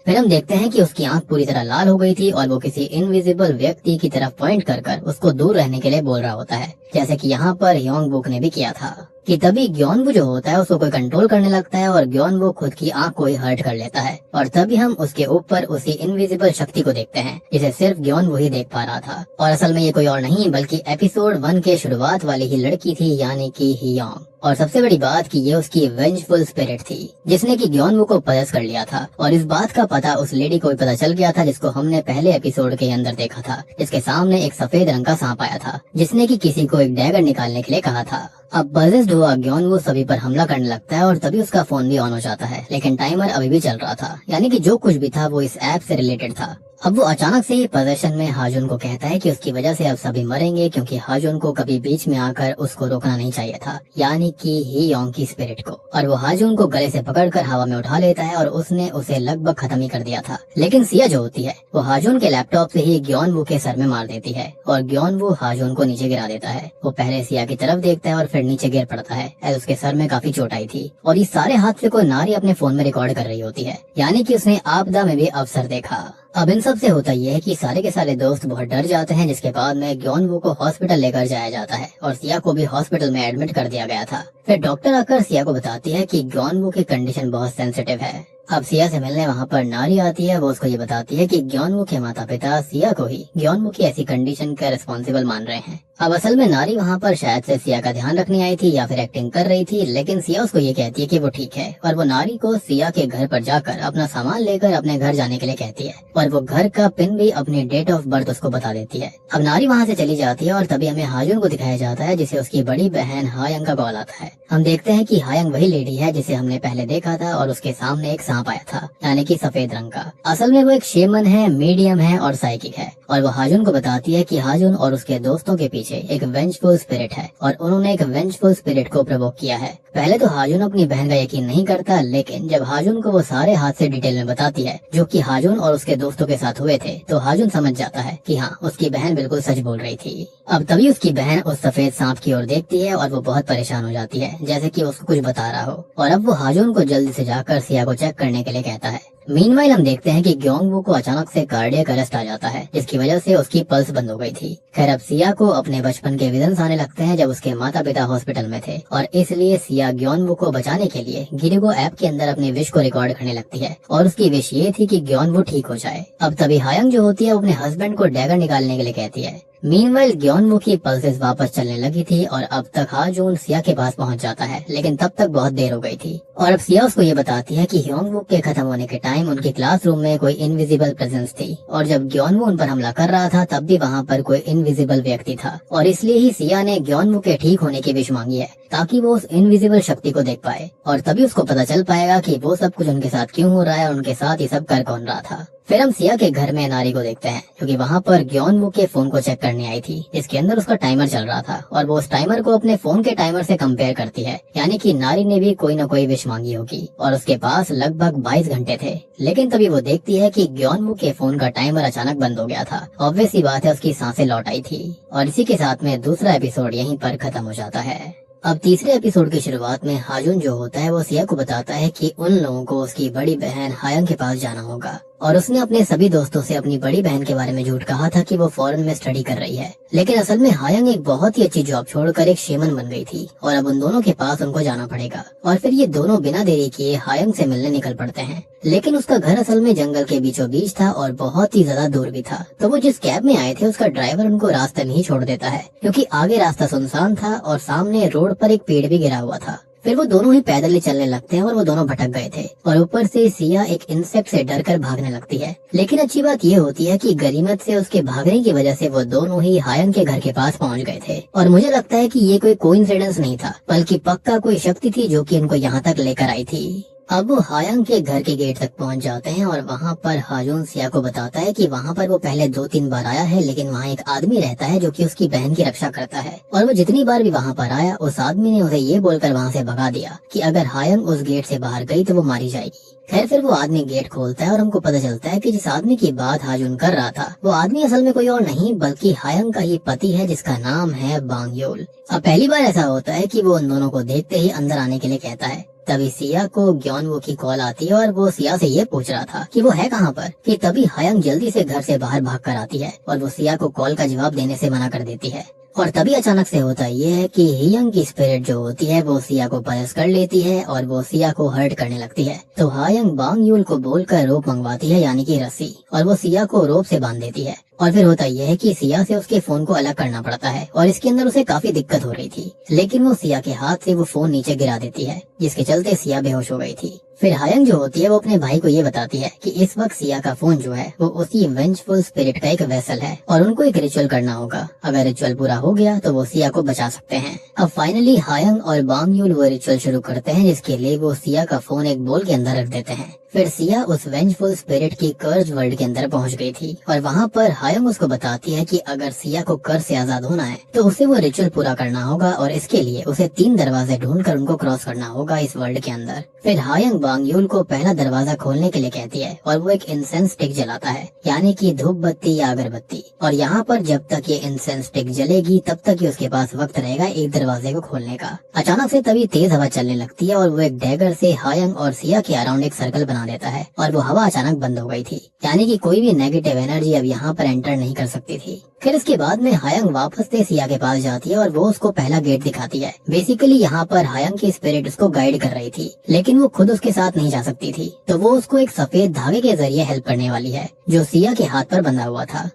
Speaker 1: फिर हम देखते हैं कि उसकी आंख पूरी तरह लाल हो गई थी और वो किसी इनविजिबल व्यक्ति की तरफ पॉइंट कर कर उसको दूर रहने के लिए बोल रहा होता है, जैसे कि यहाँ पर योंगबुक ने भी किया था। कि तभी ग्योनवू जो होता है उसको कोई कंट्रोल करने लगता है और ग्योनवू खुद की आंख को ही हर्ट कर लेता है और तभी हम उसके ऊपर उसी इनविजिबल शक्ति को देखते हैं जिसे सिर्फ ग्योनवू ही देख पा रहा था। और असल में ये कोई और नहीं बल्कि एपिसोड 1 के शुरुआत वाली ही लड़की थी, यानी कि हियोंग। और सबसे बड़ी बात कि ये उसकी वेंजफुल स्पिरिट थी जिसने कि ग्योनवू को पजेस कर लिया था। और इस बात का पता उस लेडी को भी पता चल गया था जिसको हमने पहले एपिसोड के अंदर देखा था, जिसके सामने एक सफेद रंग का सांप आया था जिसने कि किसी को एक डैगर निकालने के लिए कहा था। अब पजेस्ड हुआ ग्योनवू सभी पर हमला करने लगता है और तभी उसका फोन भी ऑन हो जाता है, लेकिन टाइमर अभी भी चल रहा था, यानी कि जो कुछ भी था वो इस ऐप से रिलेटेड था। अब वो अचानक से ही पोजेशन में हाजुन को कहता है कि उसकी वजह से अब सभी मरेंगे, क्योंकि हाजुन को कभी बीच में आकर उसको रोकना नहीं चाहिए था, यानी कि हियोंग की स्पिरिट को। और वो हाजुन को गले से पकड़कर हवा में उठा लेता है और उसने उसे लगभग खत्म ही कर दिया था। लेकिन सिया जो होती है वो हाजुन के लैपटॉप से ही ग्योनवू के सर में मार देती है और ग्योनवू हाजुन को नीचे गिरा देता है। वो पहले सिया की तरफ देखता है और फिर नीचे गिर पड़ता है, ऐसे उसके सर में काफी चोट आई थी। और इस सारे हादसे को नारी अपने फोन में रिकॉर्ड कर रही होती है, यानी कि उसने आपदा में भी अवसर देखा। अब इन सब से होता यह है कि सारे के सारे दोस्त बहुत डर जाते हैं, जिसके बाद में ग्योनवू को हॉस्पिटल लेकर जाया जाता है और सिया को भी हॉस्पिटल में एडमिट कर दिया गया था। फिर डॉक्टर आकर सिया को बताती है कि ग्योनवू की कंडीशन बहुत सेंसिटिव है। अब सिया से मिलने वहाँ पर नारी आती है। वो उसको ये बताती है कि ग्योनवू के माता पिता सिया को ही ग्योनवू की ऐसी कंडीशन का रिस्पॉन्सिबल मान रहे हैं। अब असल में नारी वहाँ पर शायद से सिया का ध्यान रखने आई थी या फिर एक्टिंग कर रही थी, लेकिन सिया उसको ये कहती है कि वो ठीक है और वो नारी को सिया के घर पर जाकर अपना सामान लेकर अपने घर जाने के लिए कहती है और वो घर का पिन भी अपनी डेट ऑफ बर्थ उसको बता देती है। अब नारी वहाँ से चली जाती है और तभी हमें हाजुन को दिखाया जाता है, जिसे उसकी बड़ी बहन हायंग का कॉल आता है। हम देखते हैं कि हायंग वही लेडी है जिसे हमने पहले देखा था और उसके सामने एक सांप आया था, यानी कि सफेद रंग का। असल में वो एक शेमन है, मीडियम है और साइकिक है। और वो हाजुन को बताती है कि हाजुन और उसके दोस्तों के पीछे एक वेंजफुल स्पिरिट है और उन्होंने एक वेंजफुल स्पिरिट को प्रोवोक किया है। पहले तो हाजुन अपनी बहन का यकीन नहीं करता, लेकिन जब हाजुन को वो सारे हादसे डिटेल में बताती है जो कि हाजुन और उसके दोस्तों के साथ हुए थे, तो हाजुन समझ जाता है कि हाँ, उसकी बहन बिल्कुल सच बोल रही थी। अब तभी उसकी बहन उस सफेद सांप की ओर देखती है और वो बहुत परेशान हो जाती है, जैसे कि उसको कुछ बता रहा हो। और अब वो हाजुन को जल्दी से जाकर सिया को चेक करने के लिए कहता है। मीनवाइल हम देखते हैं कि ग्योनवू को अचानक से कार्डियक अरेस्ट आ जाता है, जिसकी वजह से उसकी पल्स बंद हो गई थी। खैर अब सिया को अपने बचपन के विजन्स आने लगते हैं जब उसके माता पिता हॉस्पिटल में थे और इसलिए सिया ग्योनवू को बचाने के लिए गिरिगो ऐप के अंदर अपनी विश को रिकॉर्ड करने लगती है और उसकी विश ये थी कि ग्योनवू ठीक हो जाए। अब तभी हायंग जो होती है वो अपने हस्बैंड को डैगर निकालने के लिए कहती है, मीनवाइल ग्योनवू की पल्सेस वापस चलने लगी थी और अब तक हाजून सिया के पास पहुंच जाता है, लेकिन तब तक बहुत देर हो गई थी। और अब सिया उसको ये बताती है कि ह्योंगवुक के खत्म होने के टाइम उनकी क्लासरूम में कोई इनविजिबल प्रेजेंस थी, और जब ग्योनवू उन पर हमला कर रहा था तब भी वहाँ पर कोई इनविजिबल व्यक्ति था, और इसलिए ही सिया ने ग्योनवू के ठीक होने की विश मांगी है ताकि वो उस इनविजिबल शक्ति को देख पाए, और तभी उसको पता चल पाएगा कि वो सब कुछ उनके साथ क्यों हो रहा है और उनके साथ ये सब कर कौन रहा था। फिर हम सिया के घर में नारी को देखते हैं, क्योंकि वहाँ पर ग्योनवू के फोन को चेक करने आई थी, जिसके अंदर उसका टाइमर चल रहा था, और वो उस टाइमर को अपने फोन के टाइमर से कंपेयर करती है, यानी कि नारी ने भी कोई न कोई विश मांगी होगी, और उसके पास लगभग 22 घंटे थे। लेकिन तभी वो देखती है कि ग्योनवू के फोन का टाइमर अचानक बंद हो गया था। ऑब्वियस सी बात है, उसकी सांसें लौट आई थी, और इसी के साथ में दूसरा एपिसोड यहीं पर खत्म हो जाता है। अब तीसरे एपिसोड की शुरुआत में हाजुन जो होता है वो सिया को बताता है कि उन लोगों को उसकी बड़ी बहन हायंग के पास जाना होगा, और उसने अपने सभी दोस्तों से अपनी बड़ी बहन के बारे में झूठ कहा था कि वो फॉरेन में स्टडी कर रही है, लेकिन असल में हायंग एक बहुत ही अच्छी जॉब छोड़कर एक शेमन बन गई थी, और अब उन दोनों के पास उनको जाना पड़ेगा। और फिर ये दोनों बिना देरी किए हायंग से मिलने निकल पड़ते हैं, लेकिन उसका घर असल में जंगल के बीचों बीच था और बहुत ही ज्यादा दूर भी था। तो वो जिस कैब में आए थे उसका ड्राइवर उनको रास्ते में ही छोड़ देता है, क्योंकि आगे रास्ता सुनसान था और सामने रोड पर एक पेड़ भी गिरा हुआ था। फिर वो दोनों ही पैदल ही चलने लगते हैं और वो दोनों भटक गए थे, और ऊपर से सिया एक इंसेक्ट से डरकर भागने लगती है। लेकिन अच्छी बात ये होती है कि गनीमत से उसके भागने की वजह से वो दोनों ही हायंग के घर के पास पहुंच गए थे, और मुझे लगता है कि ये कोई कोइंसिडेंस नहीं था, बल्कि पक्का कोई शक्ति थी जो कि इनको यहाँ तक लेकर आई थी। अब वो हायंग के घर के गेट तक पहुंच जाते हैं, और वहाँ पर हाजून सिया को बताता है कि वहाँ पर वो पहले 2-3 बार आया है, लेकिन वहाँ एक आदमी रहता है जो कि उसकी बहन की रक्षा करता है, और वो जितनी बार भी वहाँ पर आया उस आदमी ने उसे ये बोलकर वहाँ से भगा दिया कि अगर हायंग उस गेट से बाहर गई तो वो मारी जाएगी। खैर फिर वो आदमी गेट खोलता है और हमको पता चलता है कि जिस आदमी की बात हाजून कर रहा था वो आदमी असल में कोई और नहीं बल्कि हायंग का ही पति है, जिसका नाम है बांग्योल। अब पहली बार ऐसा होता है कि वो उन दोनों को देखते ही अंदर आने के लिए कहता है। तभी सिया को ग्योनवू की कॉल आती है और वो सिया से ये पूछ रहा था कि वो है कहाँ पर। कि तभी हायंग जल्दी से घर से बाहर भाग कर आती है और वो सिया को कॉल का जवाब देने से मना कर देती है। और तभी अचानक से होता ये है कि हियंग की स्पिरिट जो होती है वो सिया को परेस कर लेती है और वो सिया को हर्ट करने लगती है। तो हायंग बांग्यूल को बोलकर रोप मंगवाती है, यानी कि रस्सी, और वो सिया को रोप से बांध देती है। और फिर होता यह है कि सिया से उसके फोन को अलग करना पड़ता है, और इसके अंदर उसे काफी दिक्कत हो रही थी, लेकिन वो सिया के हाथ से वो फोन नीचे गिरा देती है, जिसके चलते सिया बेहोश हो गई थी। फिर हायंग जो होती है वो अपने भाई को ये बताती है कि इस वक्त सिया का फोन जो है वो उसी वेंजफुल स्पिरिट का एक वेसल है, और उनको एक रिचुअल करना होगा। अगर रिचुअल पूरा हो गया तो वो सिया को बचा सकते हैं। अब फाइनली हायंग और बांग्यूल वो रिचुअल शुरू करते हैं, जिसके लिए वो सिया का फोन एक बोल के अंदर रख देते हैं। फिर सिया उस वेंजफुल स्पिरिट की कर्ज वर्ल्ड के अंदर पहुंच गई थी, और वहाँ पर हायंग उसको बताती है कि अगर सिया को कर्ज से आजाद होना है तो उसे वो रिचुअल पूरा करना होगा, और इसके लिए उसे 3 दरवाजे ढूंढकर उनको क्रॉस करना होगा इस वर्ल्ड के अंदर। फिर हायंग बांग्यूल को पहला दरवाजा खोलने के लिए कहती है, और वो एक इंसेंस स्टिक जलाता है, यानी कि धूप बत्ती या अगरबत्ती। और यहाँ पर जब तक ये इंसेंस स्टिक जलेगी तब तक ही उसके पास वक्त रहेगा एक दरवाजे को खोलने का। अचानक से तभी तेज हवा चलने लगती है और वो एक डैगर से हायंग और सिया के अराउंड एक सर्कल बना देता है, और वो हवा अचानक बंद हो गई थी, यानी कि कोई भी नेगेटिव एनर्जी अब यहाँ पर एंटर नहीं कर सकती थी। फिर इसके बाद में हायंग वापस से सिया के पास जाती है और वो उसको पहला गेट दिखाती है। बेसिकली यहाँ पर हायंग की स्पिरिट उसको गाइड कर रही थी, लेकिन वो खुद उसके साथ नहीं जा सकती थी, तो वो उसको एक सफेद धागे के जरिए हेल्प करने वाली है, जो सिया के हाथ पर बंधा हुआ था।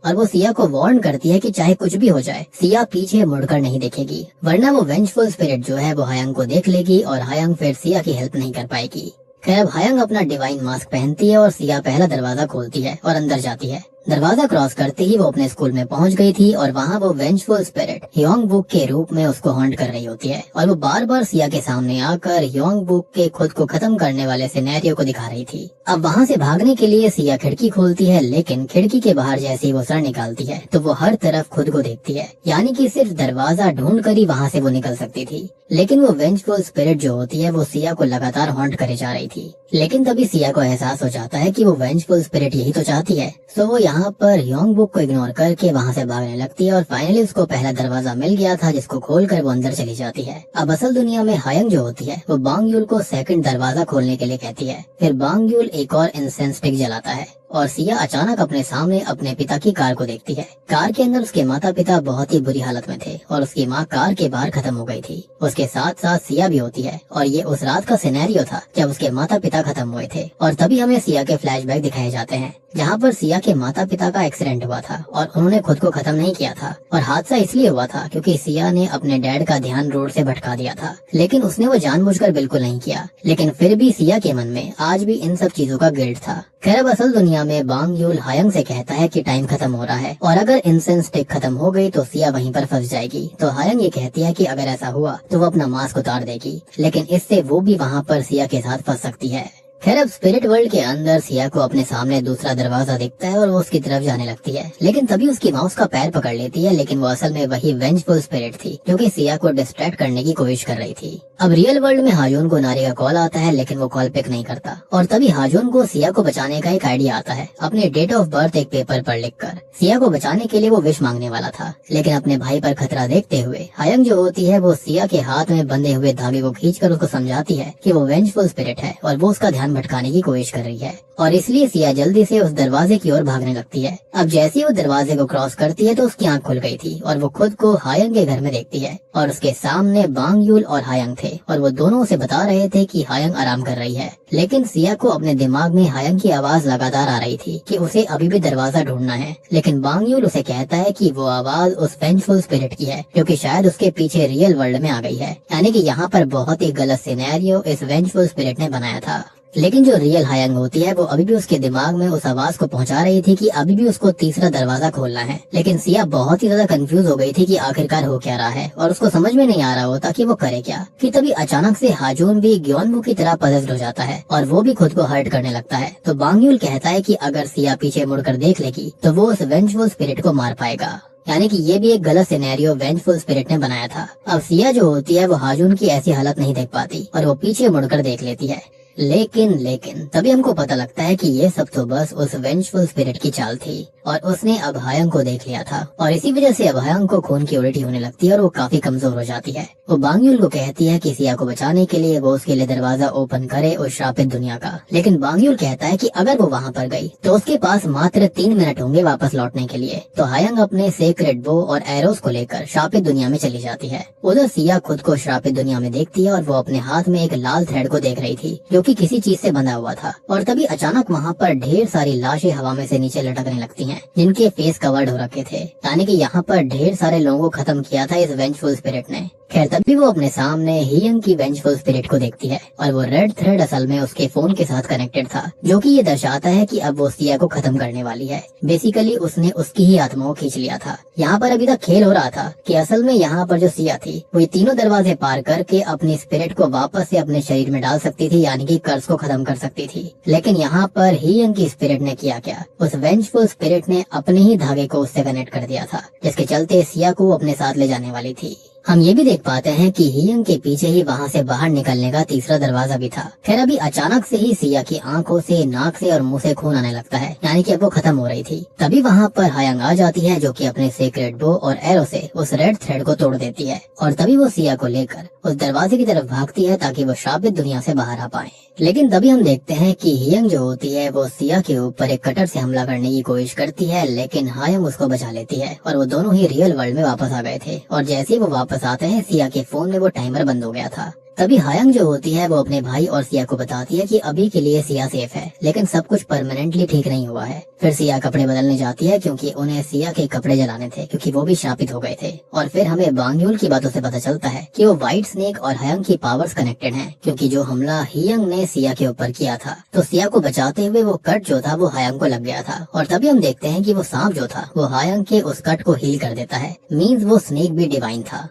Speaker 1: और वो सिया को वार्न करती है कि चाहे कुछ भी हो जाए सिया पीछे मुड़कर नहीं देखेगी, वरना वो वेंजफुल स्पिरिट जो है वो हायंग को देख लेगी और हायंग फिर सिया की हेल्प नहीं कर पाएगी। खैर अब हायंग अपना डिवाइन मास्क पहनती है और सिया पहला दरवाजा खोलती है और अंदर जाती है। दरवाजा क्रॉस करते ही वो अपने स्कूल में पहुंच गई थी, और वहाँ वो वेंजफुल स्पिरिट ह्योंगवुक के रूप में उसको हॉन्ट कर रही होती है, और वो बार बार सिया के सामने आकर ह्योंगवुक के खुद को खत्म करने वाले सिनेरियो को दिखा रही थी। अब वहाँ से भागने के लिए सिया खिड़की खोलती है, लेकिन खिड़की के बाहर जैसे ही वो सर निकालती है तो वो हर तरफ खुद को देखती है, यानी कि सिर्फ दरवाजा ढूंढ कर ही वहाँ से वो निकल सकती थी। लेकिन वो वेंजफुल स्पिरिट जो होती है वो सिया को लगातार हॉन्ट करे जा रही थी। लेकिन तभी सिया को एहसास हो जाता है कि वो वेंजफुल स्पिरिट यही तो चाहती है, सो वो यहाँ पर ह्योंगवुक को इग्नोर करके वहाँ से भागने लगती है, और फाइनली उसको पहला दरवाजा मिल गया था जिसको खोलकर वो अंदर चली जाती है। अब असल दुनिया में हायंग जो होती है वो बांग्यूल को सेकंड दरवाजा खोलने के लिए कहती है। फिर बांग्यूल एक और इंसेंस स्टिक जलाता है और सिया अचानक अपने सामने अपने पिता की कार को देखती है। कार के अंदर उसके माता पिता बहुत ही बुरी हालत में थे और उसकी माँ कार के बाहर खत्म हो गई थी। उसके साथ साथ सिया भी होती है और ये उस रात का सिनेरियो था जब उसके माता पिता खत्म हुए थे। और तभी हमें सिया के फ्लैशबैक दिखाए जाते हैं जहाँ पर सिया के माता पिता का एक्सीडेंट हुआ था और उन्होंने खुद को खत्म नहीं किया था। और हादसा इसलिए हुआ था क्योंकि सिया ने अपने डैड का ध्यान रोड से भटका दिया था, लेकिन उसने वो जानबूझकर बिल्कुल नहीं किया। लेकिन फिर भी सिया के मन में आज भी इन सब चीजों का गिल्ट था। खैर अब असल दुनिया में बांग यूल हायंग से कहता है कि टाइम खत्म हो रहा है और अगर इंसेंस स्टिक खत्म हो गई तो सिया वहीं पर फंस जाएगी। तो हायंग ये कहती है कि अगर ऐसा हुआ तो वो अपना मास्क उतार देगी, लेकिन इससे वो भी वहाँ पर सिया के साथ फंस सकती है। खैर अब स्पिरिट वर्ल्ड के अंदर सिया को अपने सामने दूसरा दरवाजा दिखता है और वो उसकी तरफ जाने लगती है, लेकिन तभी उसकी माँ उसका पैर पकड़ लेती है। लेकिन वो असल में वही वेंजफुल स्पिरिट थी जो कि सिया को डिस्ट्रैक्ट करने की कोशिश कर रही थी। अब रियल वर्ल्ड में हाजून को नारी का कॉल आता है, लेकिन वो कॉल पिक नहीं करता और तभी हाजून को सिया को बचाने का एक आइडिया आता है। अपने डेट ऑफ बर्थ एक पेपर पर लिखकर सिया को बचाने के लिए वो विश मांगने वाला था, लेकिन अपने भाई पर खतरा देखते हुए हायंग जो होती है वो सिया के हाथ में बंधे हुए धागे को खींचकर उसको समझाती है कि वो वेंजफुल स्पिरिट है और वो उसका ध्यान भटकाने की कोशिश कर रही है। और इसलिए सिया जल्दी से उस दरवाजे की ओर भागने लगती है। अब जैसे ही वो दरवाजे को क्रॉस करती है तो उसकी आंख खुल गई थी और वो खुद को हायंग के घर में देखती है और उसके सामने बांग यूल और हायंग थे और वो दोनों उसे बता रहे थे कि हायंग आराम कर रही है। लेकिन सिया को अपने दिमाग में हायंग की आवाज लगातार आ रही थी कि उसे अभी भी दरवाजा ढूंढना है, लेकिन बांग यूल उसे कहता है कि वो आवाज उस वेंजफुल स्पिरिट की है जो कि शायद उसके पीछे रियल वर्ल्ड में आ गई है। यानी कि यहाँ पर बहुत ही गलत सिनेरियो इस वेंजफुल स्पिरिट ने बनाया था। लेकिन जो रियल हायंग होती है वो अभी भी उसके दिमाग में उस आवाज को पहुंचा रही थी कि अभी भी उसको तीसरा दरवाजा खोलना है। लेकिन सिया बहुत ही ज्यादा कंफ्यूज हो गई थी कि आखिरकार हो क्या रहा है और उसको समझ में नहीं आ रहा होता कि वो करे क्या, कि तभी अचानक से हाजून भी ग्योनवू की तरह पजेस्ड हो जाता है और वो भी खुद को हर्ट करने लगता है। तो बांग यूल कहता है कि अगर सिया पीछे मुड़कर देख लेगी तो वो उस वेंजफुल स्पिरिट को मार पाएगा। यानी कि ये भी एक गलत सिनेरियो वेंजफुल स्पिरिट ने बनाया था। अब सिया जो होती है वो हाजून की ऐसी हालत नहीं देख पाती और वो पीछे मुड़कर देख लेती है। लेकिन तभी हमको पता लगता है कि ये सब तो बस उस वेंजफुल स्पिरिट की चाल थी और उसने अब हायंग को देख लिया था और इसी वजह से अब हायंग को खून की उल्टी होने लगती है और वो काफी कमजोर हो जाती है। वो बांग यूल को कहती है कि सिया को बचाने के लिए वो उसके लिए दरवाजा ओपन करे उस श्रापित दुनिया का, लेकिन बांग यूल कहता है कि अगर वो वहाँ पर गई तो उसके पास मात्र 3 मिनट होंगे वापस लौटने के लिए। तो हायंग अपने सेक्रेट बो और एरोस को लेकर श्रापित दुनिया में चली जाती है। उधर सिया खुद को श्रापित दुनिया में देखती है और वो अपने हाथ में एक लाल थ्रेड को देख रही थी जो कि किसी चीज से बंधा हुआ था। और तभी अचानक वहाँ पर ढेर सारी लाशें हवा में से नीचे लटकने लगती हैं जिनके फेस कवर्ड हो रखे थे, यानी कि यहाँ पर ढेर सारे लोगों को खत्म किया था इस वेंजफुल स्पिरिट ने। खैर तभी वो अपने सामने हियंग की वेंजफुल स्पिरिट को देखती है और वो रेड थ्रेड असल में उसके फोन के साथ कनेक्टेड था जो कि ये दर्शाता है कि अब वो सिया को खत्म करने वाली है। बेसिकली उसने उसकी ही आत्मा को खींच लिया था। यहाँ पर अभी तक खेल हो रहा था कि असल में यहाँ पर जो सिया थी वो ये तीनों दरवाजे पार करके अपनी स्पिरिट को वापस से अपने शरीर में डाल सकती थी, यानी कि कर्ज को खत्म कर सकती थी। लेकिन यहाँ पर हियंग की स्पिरिट ने किया क्या, उस वेंजफुल स्पिरिट ने अपने ही धागे को उससे कनेक्ट कर दिया था जिसके चलते सिया को अपने साथ ले जाने वाली थी। हम ये भी देख पाते हैं कि हियंग के पीछे ही वहाँ से बाहर निकलने का तीसरा दरवाजा भी था। खैर अभी अचानक से ही सिया की आंखों से, नाक से और मुंह से खून आने लगता है, यानी कि अब वो खत्म हो रही थी। तभी वहाँ पर हायंग आ जाती है जो कि अपने सेक्रेट बो और एरो से उस रेड थ्रेड को तोड़ देती है और तभी वो सिया को लेकर उस दरवाजे की तरफ भागती है ताकि वो श्रापित दुनिया से बाहर आ पाए। लेकिन तभी हम देखते हैं कि हियंग जो होती है वो सिया के ऊपर एक कटर से हमला करने की कोशिश करती है, लेकिन हायंग उसको बचा लेती है और वो दोनों ही रियल वर्ल्ड में वापस आ गए थे। और जैसे ही वो वापस आते हैं सिया के फोन में वो टाइमर बंद हो गया था। तभी हायंग जो होती है वो अपने भाई और सिया को बताती है कि अभी के लिए सिया सेफ है, लेकिन सब कुछ परमानेंटली ठीक नहीं हुआ है। फिर सिया कपड़े बदलने जाती है क्योंकि उन्हें सिया के कपड़े जलाने थे क्योंकि वो भी शापित हो गए थे। और फिर हमें बांग यूल की बातों से पता चलता है कि वो व्हाइट स्नेक और हायंग की पावर्स कनेक्टेड हैं, क्योंकि जो हमला हियंग ने सिया के ऊपर किया था तो सिया को बचाते हुए वो कट जो था वो हायंग को लग गया था। और तभी हम देखते हैं कि वो सांप जो था वो हायंग के उस कट को हील कर देता है, मीन्स वो स्नेक भी डिवाइन था।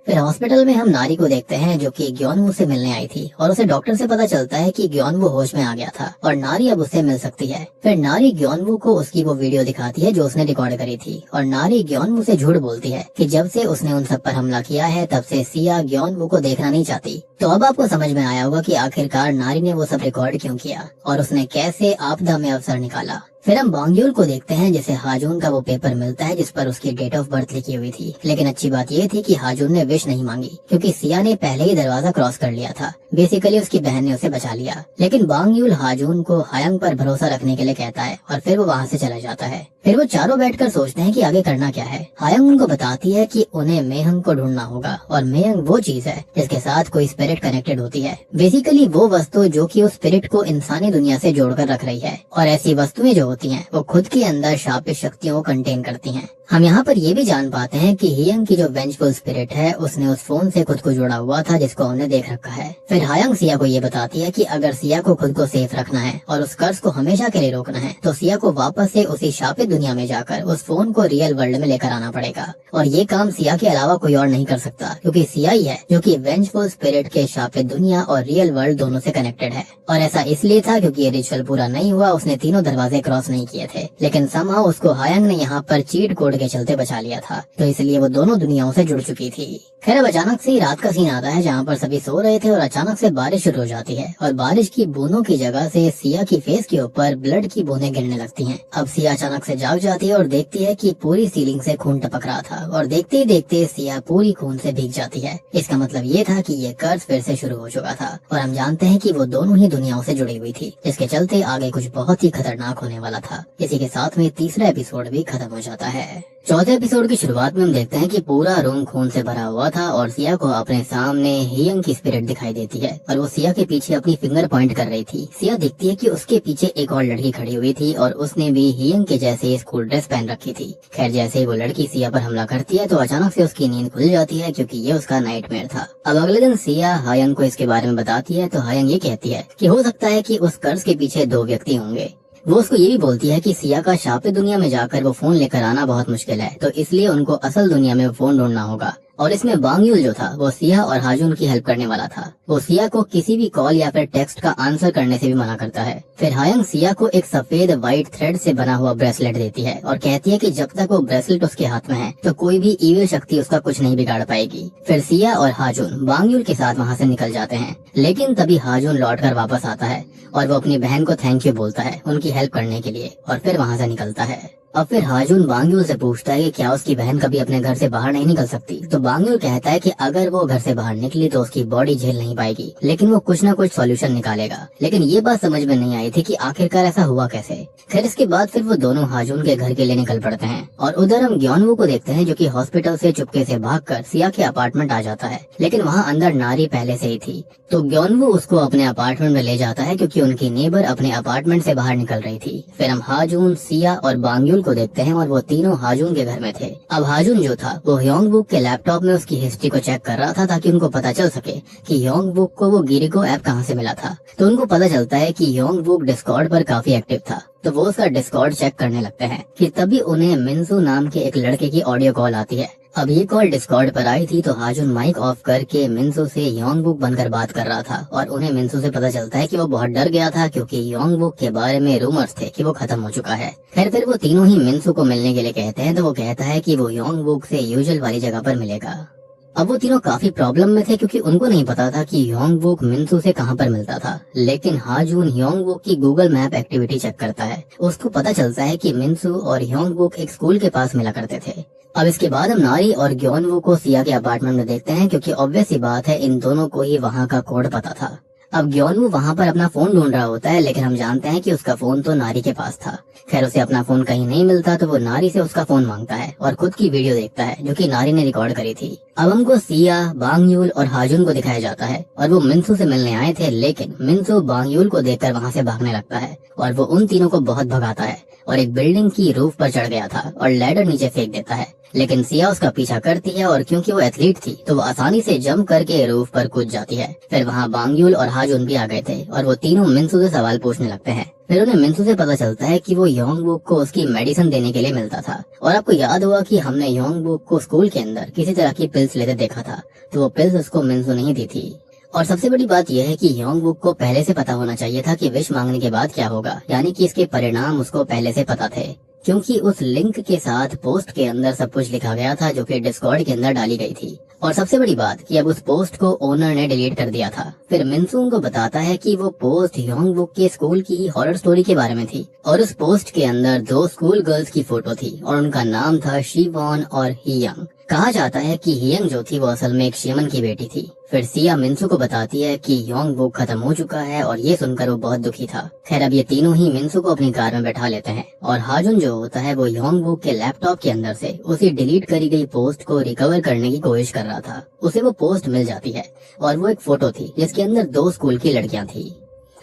Speaker 1: फिर हॉस्पिटल में हम नारी को देखते हैं जो कि ग्योनवू से मिलने आई थी और उसे डॉक्टर से पता चलता है कि ग्योनवू होश में आ गया था और नारी अब उससे मिल सकती है। फिर नारी ग्योनवू को उसकी वो वीडियो दिखाती है जो उसने रिकॉर्ड करी थी और नारी ग्योनवू से झूठ बोलती है कि जब से उसने उन सब पर हमला किया है तब से सिया ग्योनवू को देखना नहीं चाहती तो अब आपको समझ में आया होगा कि आखिरकार नारी ने वो सब रिकॉर्ड क्यों किया और उसने कैसे आपदा में अवसर निकाला। फिर हम बांग्यूल को देखते हैं, जिसे हाजून का वो पेपर मिलता है जिस पर उसकी डेट ऑफ बर्थ लिखी हुई थी। लेकिन अच्छी बात ये थी कि हाजून ने विश नहीं मांगी, क्योंकि सिया ने पहले ही दरवाजा क्रॉस कर लिया था। बेसिकली उसकी बहन ने उसे बचा लिया। लेकिन बांग्यूल हाजून को हायंग पर भरोसा रखने के लिए कहता है और फिर वो वहाँ से चला जाता है। फिर वो चारों बैठकर सोचते हैं कि आगे करना क्या है। हायंग उनको बताती है कि उन्हें मेहंग को ढूंढना होगा, और मेहंग वो चीज है जिसके साथ कोई स्पिरिट कनेक्टेड होती है। बेसिकली वो वस्तु जो कि उस स्पिरिट को इंसानी दुनिया से जोड़कर रख रही है। और ऐसी वस्तुएं जो होती हैं वो खुद के अंदर शापित शक्तियों को कंटेन करती हैं। हम यहाँ पर ये भी जान पाते हैं कि हियंग की जो वेंजफुल स्पिरिट है उसने उस फोन से खुद को जोड़ा हुआ था जिसको हमने देख रखा है। फिर हायंग सिया को ये बताती है कि अगर सिया को खुद को सेफ रखना है और उस कर्ज को हमेशा के लिए रोकना है तो सिया को वापस से उसी शापित दुनिया में जाकर उस फोन को रियल वर्ल्ड में लेकर आना पड़ेगा। और ये काम सिया के अलावा कोई और नहीं कर सकता, क्योंकि सिया ही है जो कि वेंजफुल स्पिरिट के शापित दुनिया और रियल वर्ल्ड दोनों से कनेक्टेड है। और ऐसा इसलिए था क्योंकि ये रिचुअल पूरा नहीं हुआ, उसने तीनों दरवाजे क्रॉस नहीं किए थे। लेकिन समहाउ उसको हायंग ने यहाँ पर चीट कोड के चलते बचा लिया था, तो इसलिए वो दोनों दुनियाओं से जुड़ चुकी थी। खैर अब अचानक से रात का सीन आता है जहाँ पर सभी सो रहे थे और अचानक से बारिश शुरू हो जाती है और बारिश की बूंदों की जगह से सिया की फेस के ऊपर ब्लड की बूंदें गिरने लगती हैं। अब सिया अचानक से जाग जाती है और देखती है कि पूरी सीलिंग से खून टपक रहा था, और देखते ही देखते सिया पूरी खून से भीग जाती है। इसका मतलब ये था कि ये कर्ज फिर से शुरू हो चुका था, और हम जानते हैं कि वो दोनों ही दुनियाओं से जुड़ी हुई थी, जिसके चलते आगे कुछ बहुत ही खतरनाक होने वाला था। इसी के साथ में तीसरा एपिसोड भी खत्म हो जाता है। चौथे एपिसोड की शुरुआत में हम देखते हैं कि पूरा रूम खून से भरा हुआ था और सिया को अपने सामने हियंग की स्पिरिट दिखाई देती है और वो सिया के पीछे अपनी फिंगर पॉइंट कर रही थी। सिया देखती है कि उसके पीछे एक और लड़की खड़ी हुई थी और उसने भी हियंग के जैसे स्कूल ड्रेस पहन रखी थी। खैर जैसे ही वो लड़की सिया पर हमला करती है तो अचानक से उसकी नींद खुल जाती है, क्योंकि ये उसका नाइटमेयर था। अब अगले दिन सिया हायंग को इसके बारे में बताती है तो हायंग ये कहती है कि हो सकता है कि उस कर्ज के पीछे दो व्यक्ति होंगे। वो उसको ये भी बोलती है कि सिया का शापित दुनिया में जाकर वो फोन लेकर आना बहुत मुश्किल है, तो इसलिए उनको असल दुनिया में फोन ढूंढना होगा। और इसमें बांग्यूल जो था वो सिया और हाजून की हेल्प करने वाला था। वो सिया को किसी भी कॉल या फिर टेक्स्ट का आंसर करने से भी मना करता है। फिर हायंग सिया को एक सफेद व्हाइट थ्रेड से बना हुआ ब्रेसलेट देती है और कहती है कि जब तक वो ब्रेसलेट उसके हाथ में है तो कोई भी ईविल शक्ति उसका कुछ नहीं बिगाड़ पाएगी। फिर सिया और हाजून बांग्यूल के साथ वहाँ से निकल जाते हैं, लेकिन तभी हाजून लौटकर वापस आता है और वो अपनी बहन को थैंक यू बोलता है उनकी हेल्प करने के लिए, और फिर वहाँ से निकलता है। अब फिर हाजून बांग्यूल से पूछता है कि क्या उसकी बहन कभी अपने घर से बाहर नहीं निकल सकती, तो बांग्यूल कहता है कि अगर वो घर से बाहर निकली तो उसकी बॉडी झेल नहीं पाएगी, लेकिन वो कुछ न कुछ सॉल्यूशन निकालेगा। लेकिन ये बात समझ में नहीं आई थी कि आखिरकार ऐसा हुआ कैसे। खैर इसके बाद फिर वो दोनों हाजून के घर के लिए निकल पड़ते हैं और उधर हम ग्योनवू को देखते हैं जो कि हॉस्पिटल से चुपके से भागकर सिया के अपार्टमेंट आ जाता है, लेकिन वहाँ अंदर नारी पहले से ही थी। तो ग्योनवू उसको अपने अपार्टमेंट में ले जाता है क्योंकि उनकी नेबर अपने अपार्टमेंट से बाहर निकल रही थी। फिर हम हाजून, सिया और बांग्यूल को देखते हैं और वो तीनों हाजून के घर में थे। अब हाजून जो था वो ह्योंगबुक के लैपटॉप में उसकी हिस्ट्री को चेक कर रहा था ताकि उनको पता चल सके कि ह्योंगबुक को वो गिरिको ऐप कहाँ से मिला था। तो उनको पता चलता है कि ह्योंगबुक डिस्कॉर्ड पर काफी एक्टिव था, तो वो उसका डिस्कॉर्ड चेक करने लगते हैं कि तभी उन्हें मिन्सू नाम के एक लड़के की ऑडियो कॉल आती है। अब ये कॉल डिस्कॉर्ड पर आई थी तो हाजून माइक ऑफ करके मिन्सू से ह्योंगबुक बनकर बात कर रहा था और उन्हें मिन्सू से पता चलता है कि वो बहुत डर गया था क्योंकि ह्योंगबुक के बारे में रूमर्स थे कि वो खत्म हो चुका है। खैर फिर वो तीनों ही मिन्सू को मिलने के लिए कहते हैं तो वो कहता है कि वो ह्योंगबुक से यूजुअल वाली जगह पर मिलेगा। अब वो तीनों काफी प्रॉब्लम में थे क्योंकि उनको नहीं पता था कि ह्योंगबुक मिन्सू से कहां पर मिलता था, लेकिन हाजून ह्योंगबुक की गूगल मैप एक्टिविटी चेक करता है। उसको पता चलता है कि मिन्सू और ह्योंगबुक एक स्कूल के पास मिला करते थे। अब इसके बाद हम नारी और ग्योनवू को सिया के अपार्टमेंट में देखते हैं क्योंकि ऑब्वियस सी बात है इन दोनों को ही वहाँ का कोड पता था। अब ग्योनवू वहाँ पर अपना फोन ढूंढ रहा होता है, लेकिन हम जानते हैं कि उसका फोन तो नारी के पास था। खैर उसे अपना फोन कहीं नहीं मिलता तो वो नारी से उसका फोन मांगता है और खुद की वीडियो देखता है जो कि नारी ने रिकॉर्ड करी थी। अब हमको सिया, बांग्यूल और हाजून को दिखाया जाता है और वो मिन्सू से मिलने आए थे, लेकिन मिन्सू बांग्यूल को देखकर वहाँ से भागने लगता है और वो उन तीनों को बहुत भगाता है और एक बिल्डिंग की रूफ पर चढ़ गया था और लैडर नीचे फेंक देता है। लेकिन सिया उसका पीछा करती है और क्योंकि वो एथलीट थी तो वो आसानी से जंप करके रूफ पर कूद जाती है। फिर वहाँ बांग्यूल और हाजून भी आ गए थे और वो तीनों मिन्सू से सवाल पूछने लगते हैं। फिर उन्हें मिन्सू से पता चलता है कि वो ह्योंगबुक को उसकी मेडिसिन देने के लिए मिलता था और आपको याद होगा कि हमने ह्योंगबुक को स्कूल के अंदर किसी तरह की पिल्स लेते देखा था, तो वो पिल्स उसको मिन्सू नहीं दी थी। और सबसे बड़ी बात यह है कि ह्योंगबुक को पहले से पता होना चाहिए था कि विश मांगने के बाद क्या होगा, यानी कि इसके परिणाम उसको पहले से पता थे। क्योंकि उस लिंक के साथ पोस्ट के अंदर सब कुछ लिखा गया था जो कि डिस्कॉर्ड के अंदर डाली गई थी। और सबसे बड़ी बात कि अब उस पोस्ट को ओनर ने डिलीट कर दिया था। फिर मिनसू उनको बताता है कि वो पोस्ट योंगबुक के स्कूल की हॉरर स्टोरी के बारे में थी और उस पोस्ट के अंदर 2 स्कूल गर्ल्स की फोटो थी और उनका नाम था शीवॉन और हियंग। कहा जाता है कि हियंग जो थी वो असल में एक शेमन की बेटी थी। फिर सिया मिनसू को बताती है कि योंगबुक खत्म हो चुका है और ये सुनकर वो बहुत दुखी था। खैर अब ये तीनों ही मिनसू को अपनी कार में बैठा लेते हैं और हाजुन जो होता है वो योंगबुक के लैपटॉप के अंदर से उसी डिलीट करी गई पोस्ट को रिकवर करने की कोशिश कर रहा था। उसे वो पोस्ट मिल जाती है और वो एक फोटो थी जिसके अंदर 2 स्कूल की लड़कियां थी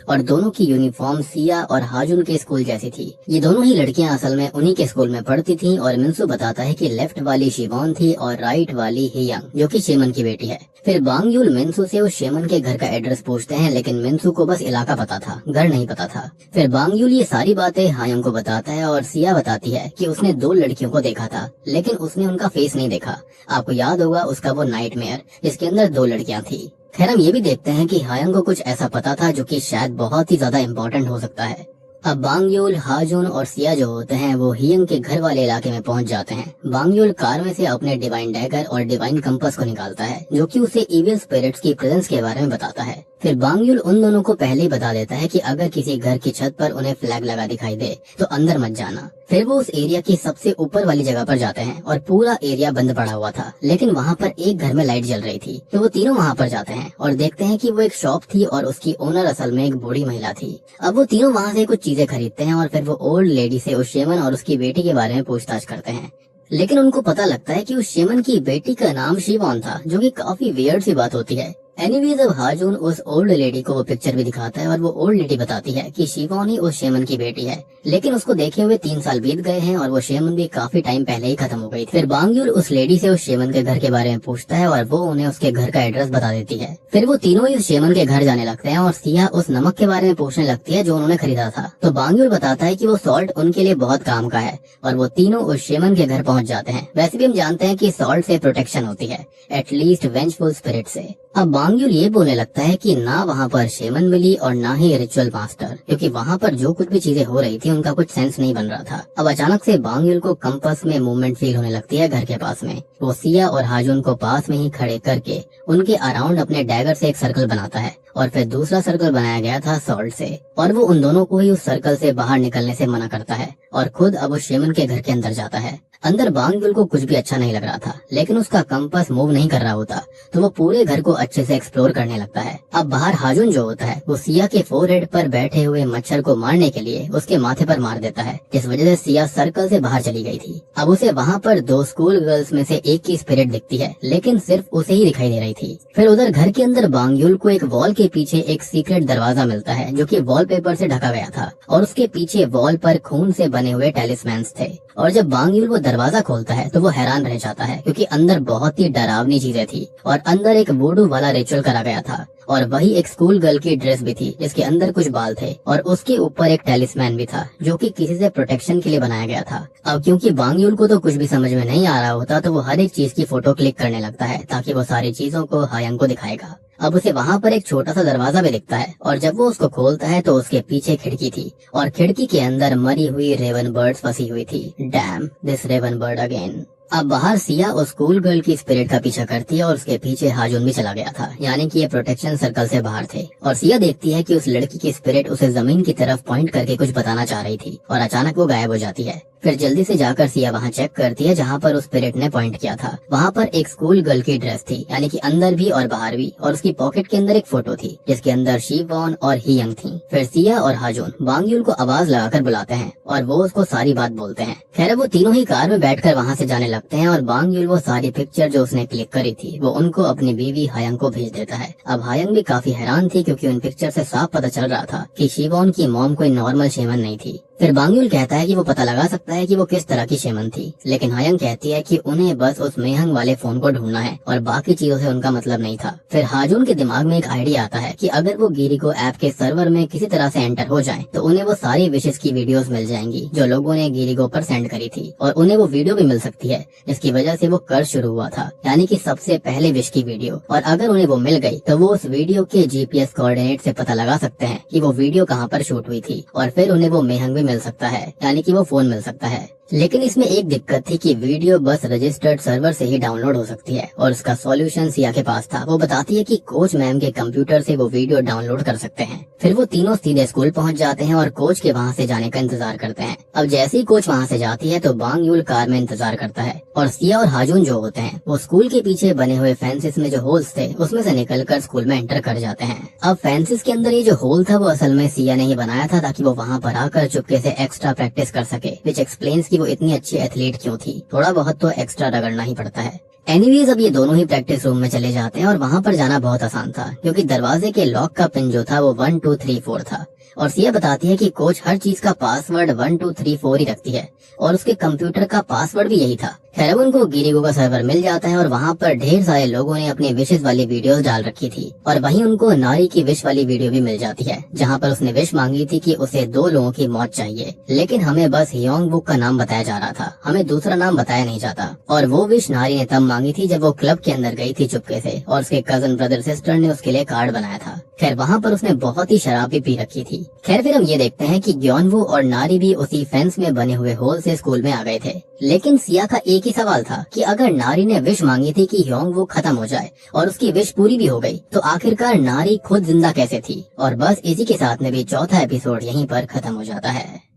Speaker 1: और दोनों की यूनिफॉर्म सिया और हाजुन के स्कूल जैसी थी। ये दोनों ही लड़कियां असल में उन्हीं के स्कूल में पढ़ती थीं और मिनसू बताता है कि लेफ्ट वाली शिवॉन थी और राइट वाली हियंग जो कि शेमन की बेटी है। फिर बांगयुल मिनसू से उस शेमन के घर का एड्रेस पूछते हैं लेकिन मिनसू को बस इलाका पता था, घर नहीं पता था। फिर बांगयुल ये सारी बातें हायंग को बताता है और सिया बताती है कि उसने 2 लड़कियों को देखा था लेकिन उसने उनका फेस नहीं देखा। आपको याद होगा उसका वो नाइटमेयर जिसके अंदर 2 लड़कियां थी। खैर हम ये भी देखते हैं कि हायंग को कुछ ऐसा पता था जो कि शायद बहुत ही ज्यादा इम्पोर्टेंट हो सकता है। अब बांगयुल, हाजुन और सिया जो होते हैं वो हियंग के घर वाले इलाके में पहुंच जाते हैं। बांगयुल कार में से अपने डिवाइन डैगर और डिवाइन कंपास को निकालता है जो कि उसे इविल स्पिरिट्स की प्रेजेंस के बारे में बताता है। फिर बांगयुल उन दोनों को पहले ही बता देता है कि अगर किसी घर की छत पर उन्हें फ्लैग लगा दिखाई दे तो अंदर मत जाना। फिर वो उस एरिया की सबसे ऊपर वाली जगह पर जाते हैं और पूरा एरिया बंद पड़ा हुआ था लेकिन वहाँ पर एक घर में लाइट जल रही थी। तो वो तीनों वहाँ पर जाते हैं और देखते हैं कि वो एक शॉप थी और उसकी ओनर असल में एक बूढ़ी महिला थी। अब वो तीनों वहाँ से कुछ चीजें खरीदते हैं और फिर वो ओल्ड लेडी से उस शेमन और उसकी बेटी के बारे में पूछताछ करते हैं लेकिन उनको पता लगता है कि उस शेमन की बेटी का नाम शिवॉन था जो कि काफी वियर्ड सी बात होती है। एनीवेज अब हाजुन उस ओल्ड लेडी को वो पिक्चर भी दिखाता है और वो ओल्ड लेडी बताती है कि शिवॉन ही उस शेमन की बेटी है लेकिन उसको देखे हुए 3 साल बीत गए हैं और वो शेमन भी काफी टाइम पहले ही खत्म हो गई थी। फिर बांगयुल उस लेडी से उस शेमन के घर के बारे में पूछता है और वो उन्हें उसके घर का एड्रेस बता देती है। फिर वो तीनों ही उस शेमन के घर जाने लगते हैं और सिया उस नमक के बारे में पूछने लगती है जो उन्होंने खरीदा था। तो बांगयुल बताता है कि वो सॉल्ट उनके लिए बहुत काम का है और वो तीनों उस शेमन के घर पहुंच जाते हैं। वैसे भी हम जानते हैं कि सॉल्ट से प्रोटेक्शन होती है, एटलीस्ट वेंजफुल स्पिरिट से। अब बांगयुल ये बोलने लगता है कि ना वहाँ पर शेमन मिली और ना ही रिचुअल मास्टर, क्योंकि वहाँ पर जो कुछ भी चीजें हो रही थी उनका कुछ सेंस नहीं बन रहा था। अब अचानक से बांगयुल को कंपास में मूवमेंट फील होने लगती है घर के पास में। वो सिया और हाजुन को पास में ही खड़े करके उनके अराउंड अपने डैगर से एक सर्कल बनाता है और फिर दूसरा सर्कल बनाया गया था सॉल्ट से और वो उन दोनों को ही उस सर्कल से बाहर निकलने से मना करता है और खुद अब उस शेमन के घर के अंदर जाता है। अंदर बांगयुल को कुछ भी अच्छा नहीं लग रहा था लेकिन उसका कंपास मूव नहीं कर रहा होता तो वो पूरे घर को अच्छे से एक्सप्लोर करने लगता है। अब बाहर हाजुन जो होता है वो सिया के फोरहेड पर बैठे हुए मच्छर को मारने के लिए उसके माथे पर मार देता है जिस वजह से सिया सर्कल से बाहर चली गई थी। अब उसे वहाँ पर 2 स्कूल गर्ल्स में से एक की स्पिरिट दिखती है लेकिन सिर्फ उसे ही दिखाई दे रही थी। फिर उधर घर के अंदर बांगयुल को एक वॉल के पीछे एक सीक्रेट दरवाजा मिलता है जो कि वॉलपेपर से ढका गया था और उसके पीछे वॉल पर खून से बने हुए टेलिस्मैन्स थे। और जब बांगयुल वो दरवाजा खोलता है तो वो हैरान रह जाता है क्योंकि अंदर बहुत ही डरावनी चीजें थी और अंदर एक वुडू वाला रिचुअल करा गया था और वही एक स्कूल गर्ल की ड्रेस भी थी जिसके अंदर कुछ बाल थे और उसके ऊपर एक टेलिस्मैन भी था जो कि किसी से प्रोटेक्शन के लिए बनाया गया था। अब क्योंकि बांगयुल को तो कुछ भी समझ में नहीं आ रहा होता तो वो हर एक चीज की फोटो क्लिक करने लगता है ताकि वो सारी चीजों को हायंग को दिखाएगा। अब उसे वहाँ पर एक छोटा सा दरवाजा भी दिखता है और जब वो उसको खोलता है तो उसके पीछे खिड़की थी और खिड़की के अंदर मरी हुई रेवन बर्ड्स फंसी हुई थी। Damn this raven bird again. अब बाहर सिया उस स्कूल गर्ल की स्पिरिट का पीछा करती है और उसके पीछे हाजुन भी चला गया था, यानी कि ये प्रोटेक्शन सर्कल से बाहर थे। और सिया देखती है कि उस लड़की की स्पिरिट उसे जमीन की तरफ पॉइंट करके कुछ बताना चाह रही थी और अचानक वो गायब हो जाती है। फिर जल्दी से जाकर सिया वहाँ चेक करती है जहाँ पर उस स्पिरिट ने पॉइंट किया था। वहाँ पर एक स्कूल गर्ल की ड्रेस थी, यानी कि अंदर भी और बाहर भी, और उसकी पॉकेट के अंदर एक फोटो थी जिसके अंदर शिवॉन और हियंग थी। फिर सिया और हाजुन बांगयुल को आवाज लगाकर बुलाते हैं और वो उसको सारी बात बोलते हैं। खैर वो तीनों ही कार में बैठकर वहाँ से जाने लगते हैं और बांगयुल वो सारी पिक्चर जो उसने क्लिक करी थी वो उनको अपनी बीवी हायंग को भेज देता है। अब हायंग भी काफी हैरान थी क्योंकि उन पिक्चर से साफ पता चल रहा था कि शिवॉन की मॉम कोई नॉर्मल शेमन नहीं थी। फिर बांगयुल कहता है कि वो पता लगा सकता है कि वो किस तरह की शेमन थी, लेकिन हायंग कहती है कि उन्हें बस उस मेहंग वाले फोन को ढूंढना है और बाकी चीजों से उनका मतलब नहीं था। फिर हाजुन के दिमाग में एक आइडिया आता है कि अगर वो गिरिगो ऐप के सर्वर में किसी तरह से एंटर हो जाएं, तो उन्हें वो सारी विशेष की वीडियोस मिल जाएंगी जो लोगों ने गिरिगो पर सेंड करी थी और उन्हें वो वीडियो भी मिल सकती है जिसकी वजह से वो कर्ज शुरू हुआ था, यानी कि सबसे पहले विश की वीडियो। और अगर उन्हें वो मिल गई तो वो उस वीडियो के GPS कोऑर्डिनेट से पता लगा सकते हैं कि वो वीडियो कहाँ पर शूट हुई थी और फिर उन्हें वो मेहंग भी मिल सकता है, यानी कि वो फोन मिल सकता है। लेकिन इसमें एक दिक्कत थी कि वीडियो बस रजिस्टर्ड सर्वर से ही डाउनलोड हो सकती है और उसका सॉल्यूशन सिया के पास था। वो बताती है कि कोच मैम के कंप्यूटर से वो वीडियो डाउनलोड कर सकते हैं। फिर वो तीनों सीधे स्कूल पहुंच जाते हैं और कोच के वहां से जाने का इंतजार करते हैं। अब जैसे ही कोच वहां से जाती है तो बांग यूल कार में इंतजार करता है और सिया और हाजुन जो होते हैं वो स्कूल के पीछे बने हुए फेंसेस में जो होल्स थे उसमें से निकलकर स्कूल में एंटर कर जाते हैं। अब फेंसेस के अंदर ये जो होल था वो असल में सिया ने ही बनाया था ताकि वो वहाँ पर आकर चुपके से एक्स्ट्रा प्रैक्टिस कर सके, विच एक्सप्लेन्स कि वो इतनी अच्छी एथलीट क्यों थी। थोड़ा बहुत तो एक्स्ट्रा रगड़ना ही पड़ता है। एनीवेज अब ये दोनों ही प्रैक्टिस रूम में चले जाते हैं और वहाँ पर जाना बहुत आसान था क्योंकि दरवाजे के लॉक का पिन जो था वो 1 2 3 4 था और सिया बताती है कि कोच हर चीज का पासवर्ड 1 2 3 4 ही रखती है और उसके कंप्यूटर का पासवर्ड भी यही था। खैर उनको गिरिगो का सर्वर मिल जाता है और वहाँ पर ढेर सारे लोगों ने अपनी विशेष वाली वीडियोस डाल रखी थी और वहीं उनको नारी की विश वाली वीडियो भी मिल जाती है जहाँ पर उसने विश मांगी थी कि उसे 2 लोगों की मौत चाहिए, लेकिन हमें बस योंग बुक का नाम बताया जा रहा था, हमें दूसरा नाम बताया नहीं जाता। और वो विश नारी ने तब मांगी थी जब वो क्लब के अंदर गई थी चुपके से और उसके कजन ब्रदर सिस्टर ने उसके लिए कार्ड बनाया था। खैर वहाँ पर उसने बहुत ही शराब भी पी रखी थी। खैर फिर हम ये देखते हैं कि ग्योनवू और नारी भी उसी फेंस में बने हुए होल से स्कूल में आ गए थे। लेकिन सिया का एक ही सवाल था कि अगर नारी ने विश मांगी थी कि योंगवू खत्म हो जाए और उसकी विश पूरी भी हो गई तो आखिरकार नारी खुद जिंदा कैसे थी। और बस इसी के साथ में भी चौथा एपिसोड यहीं पर खत्म हो जाता है।